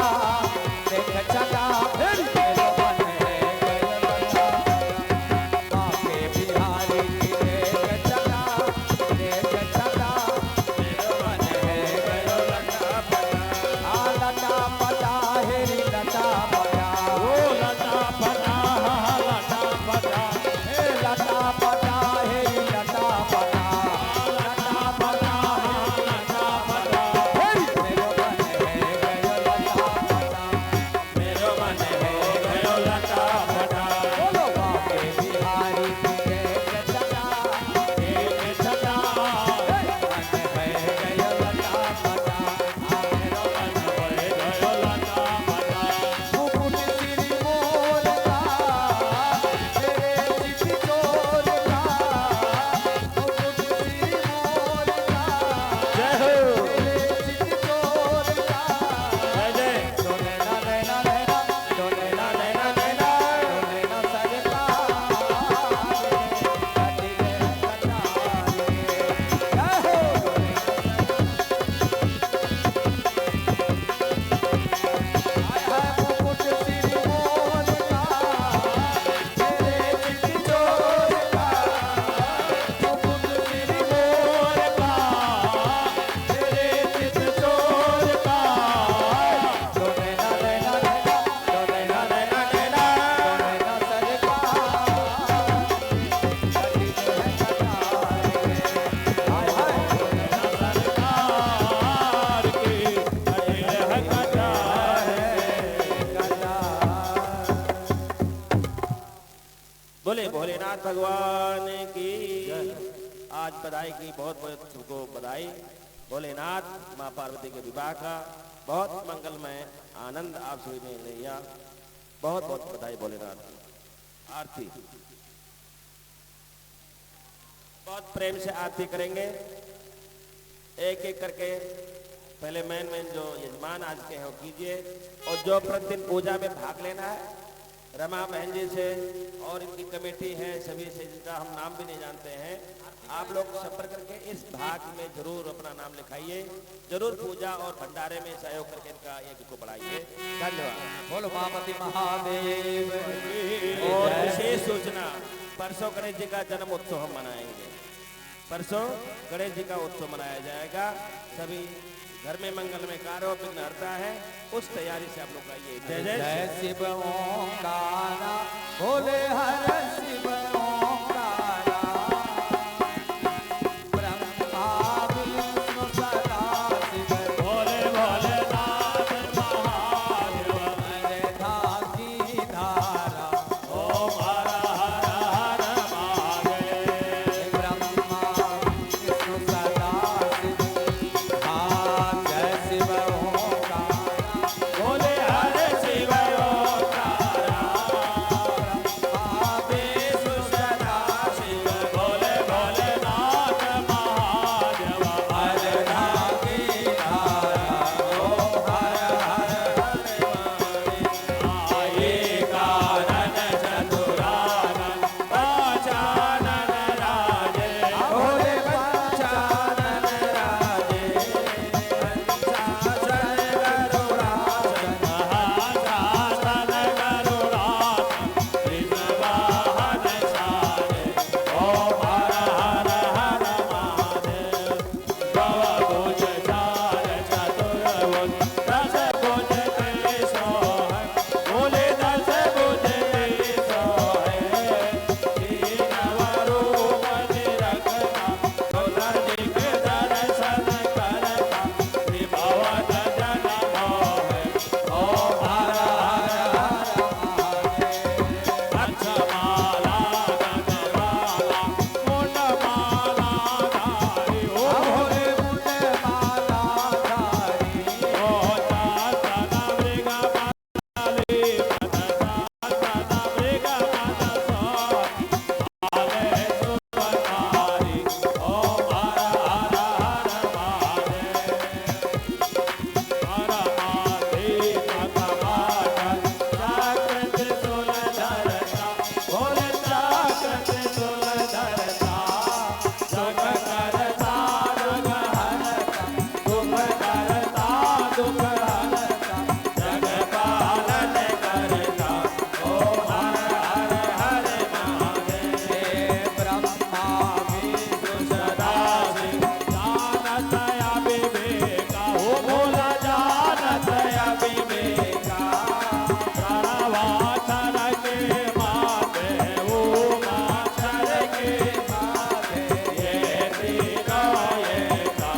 मेरो मन है गयो लटा। बाके बिहारी की देख छटा मेरो मन है गयो लटा पटा। आ लटा पटा हेरी लटा पटा, ओ लटा पटा लटा पटा हे लटा पटा हेरी लटा पटा। लटा पटा लटा पटा मेरो मन है गयो लटा पटा। मेरो मन है गयो लटा पटा बोलो बाके बिहारी की देख छटा एक छटा मन है गयो लटा पटा। मेरो मन है गयो लटा पटा मुकुट सिर मोर का तेरे चित चोर का, मुकुट सिर मोर का जय हो तेरे चित चोर का। जय जय डोले ना नैना नैना, डोले ना नैना नैना, डोले ना सरकार कटी रे कटार के। जय हो हाय हाय मुकुट सिर मोर का तेरे चित चोर का, मुकुट सिर मोर का तेरे चित चोर का डोले ना नैना नैना, डोले ना नैना नैना, डोले ना सरकार कटी रे कटार के। हाय हाय सरकार की अरे है कटार बोले भोलेनाथ भगवान की। आज बधाई की बहुत बहुत सबको बधाई। भोलेनाथ माँ पार्वती के विवाह का बहुत मंगलमय आनंद आप सभी ने लिया। बहुत बहुत बधाई भोलेनाथ की। आरती बहुत प्रेम से आरती करेंगे एक एक करके। पहले मैन जो यजमान आज के हैं वो कीजिए, और जो प्रतिदिन पूजा में भाग लेना है रमा बहन जी से और इनकी कमेटी है सभी से, जिनका हम नाम भी नहीं जानते हैं, आप लोग संपर्क करके इस भाग में जरूर अपना नाम लिखाइए। जरूर पूजा और भंडारे में सहयोग करके इनका यज्ञ को बढ़ाइए। धन्यवाद। बोलो मामती महादेव और विशेष सूचना, परसों गणेश जी का जन्म उत्सव हम मनाएंगे। परसों गणेश जी का उत्सव मनाया जाएगा। सभी घर में मंगलमय कार्य और विघ्न हरता है, उस तैयारी से आप लोग आइए। जय जय जय शिव ओंकारा बोले हर शिव ओंकारा, ब्रह्मा विष्णु सदा शिव भोले भोलेनाथ महादेव रेखा की धारा। ओम हर हर हर महादेव ब्रह्मा विष्णु सदा शिव, हाँ जय शिव ओंकारा बोले हर शिव ओंकारा ब्रह्मा दुख हरता जग पालन करता ओम हर हर हर महादेव ब्रह्मा विष्णु सदा शिव जानत अविवेका हो भोला जानत अविवेका प्रणवाक्षर के माते वो माक्षर के माते ये तीनों एका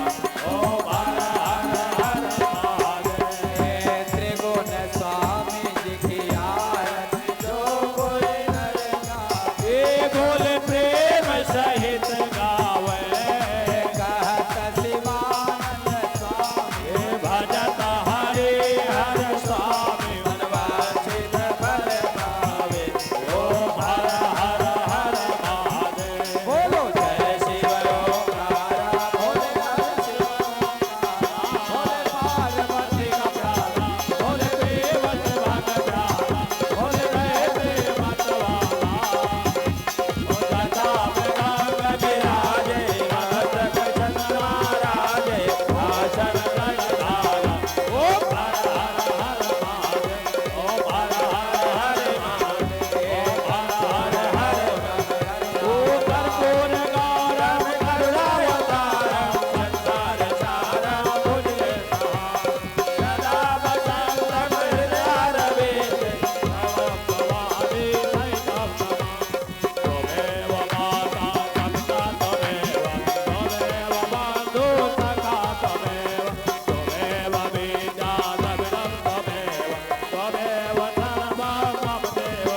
ओम हर हर हर महादेव त्रिगुण स्वामी जी की आरती जो कोई नर गावे ये बोल प्रेम सहित गावे कहत शिवानंद स्वामी ये भजत हरे हर स्वामी मनवांछित फल पावे ओम हर हर हर महादेव बोलो जय शिव ओंकारा भोले हर शिव ओंकारा भोले पार्वती का प्यारा भोले प्रेमत भग प्यारा भोले रहते मतवाला ओ जटा में गंग विराजे भगत गजन महाराजे आसन गणधारा ओम हर हर हर महादेव ओम हर हर हर महादेव ओम हर हर हर ओ कर्पूर गौरम करुणावतारम संसार सारम भुजगेन्द्रहारम सदा वसन्तं हृदयारविन्दे भवं भवामि सहितं त्वमेव माता पिता त्वमेव त्वमेव बन्धु सखा त्वमेव त्वमेव विद्या द्रविणं त्वमेव त्वमेव सर्वं मम देव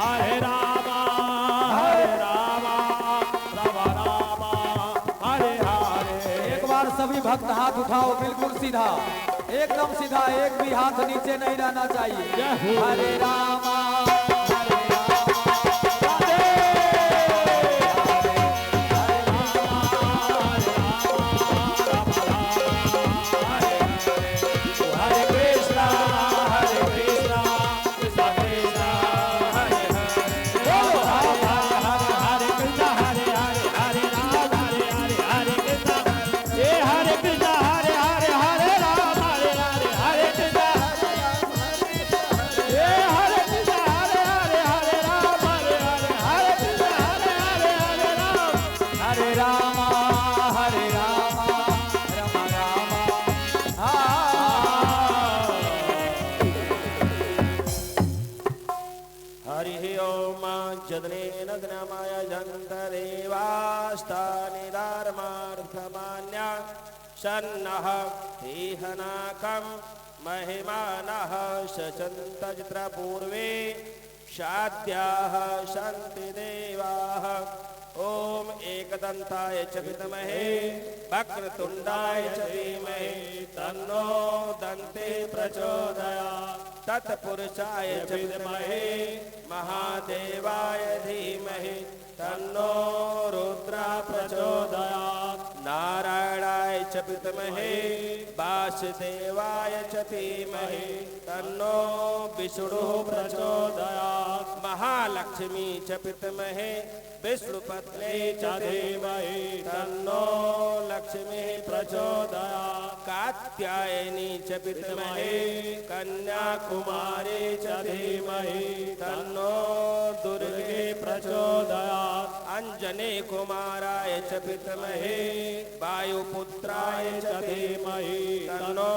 हरे राम राम राम हरे हरे एक बार सभी भक्त हाथ उठाओ बिल्कुल सीधा एकदम सीधा एक भी हाथ नीचे नहीं रहना चाहिए जय हो। हरे रामा हरे हरे कृष्णा कृष्णा कृष्णा हरे हरे बोलो हरे हरे हरे कृष्णा हरे हरे हरे राम हरे हरे हरे कृष्णा हे हरे कृष्णा हरे हरे हरे राम हरे हरे हरे कृष्णा हे हरे कृष्णा हरे हरे हरे राम हरे हरे हरे कृष्णा हरे हरे हरे राम हरे रामा हरे रामा रामा रामा हरि ओम जदनेन ज्ञामाय जन्तदेवास्तानि धर्मार्थमान्या सन्नः हेहनाकं महिमानः सचन्तचित्रपूर्वे शाद्याः सन्ति देवाः ओम एकदन्ताय च विद्महे वक्रतुण्डाय च धीमहि तन्नो दन्ते प्रचोदयात् तत्पुरुषाय च विद्महे महादेवाय धीमहि तन्नो रुद्रा प्रचोदयात् नारायणाय च विद्महे वासुदेवाय च धीमहि तन्नो विष्णुः प्रचोदयात् महालक्ष्मी च विद्महे विष्णुपत्नी च धीमहि तन्नो लक्ष्मी प्रचोदयात् कात्यायनी च विद्महे कन्याकुमारी च धीमहि तन्नो दुर्गे प्रचोदयात् अंजनी कुमाराय च विद्महे वायुपुत्राय च धीमहि तन्नो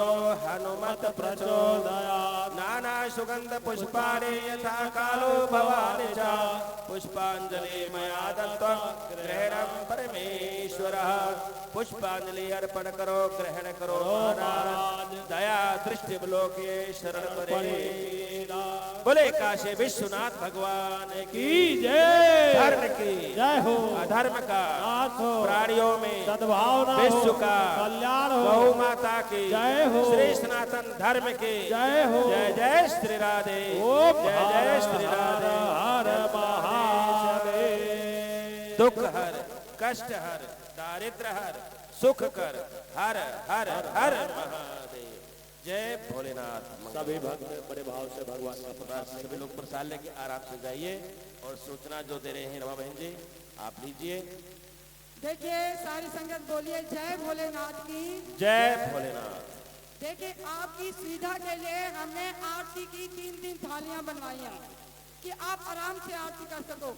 हनुमत प्रचोदयात् नाना सुगंध पुष्पाणि यथा कालो भवानि च पुष्पांजलि मया दत्तं ग्रहणं परमेश्वरः पुष्पांजलि अर्पण करो ग्रहण करो महाराज दया दृष्टि लोके शरण परे बोले काशी विश्वनाथ भगवान की जय धर्म की जय हो अधर्म का नाथ हो प्राणियों में सद्भावना विश्व हो का कल्याण हो गौ माता की जय हो श्री सनातन धर्म की जय हो जय जय श्री राधे ओम जय जय श्री राधे हर महादेव दुख हर कष्ट हर दारिद्र हर सुख कर हर हर हर महादेव जय भोलेनाथ सभी भक्त बड़े भाव से भगवान का प्रसाद सभी लोग प्रसाद लेके आराम से जाइए और सूचना जो दे रहे हैं रमा बहन जी आप लीजिए देखिए सारी संगत बोलिए जय भोलेनाथ की। जय भोलेनाथ। देखिए आपकी सुविधा के लिए हमने आरती की 3-3 थालियां बनवाई हैं कि आप आराम से आरती कर सको।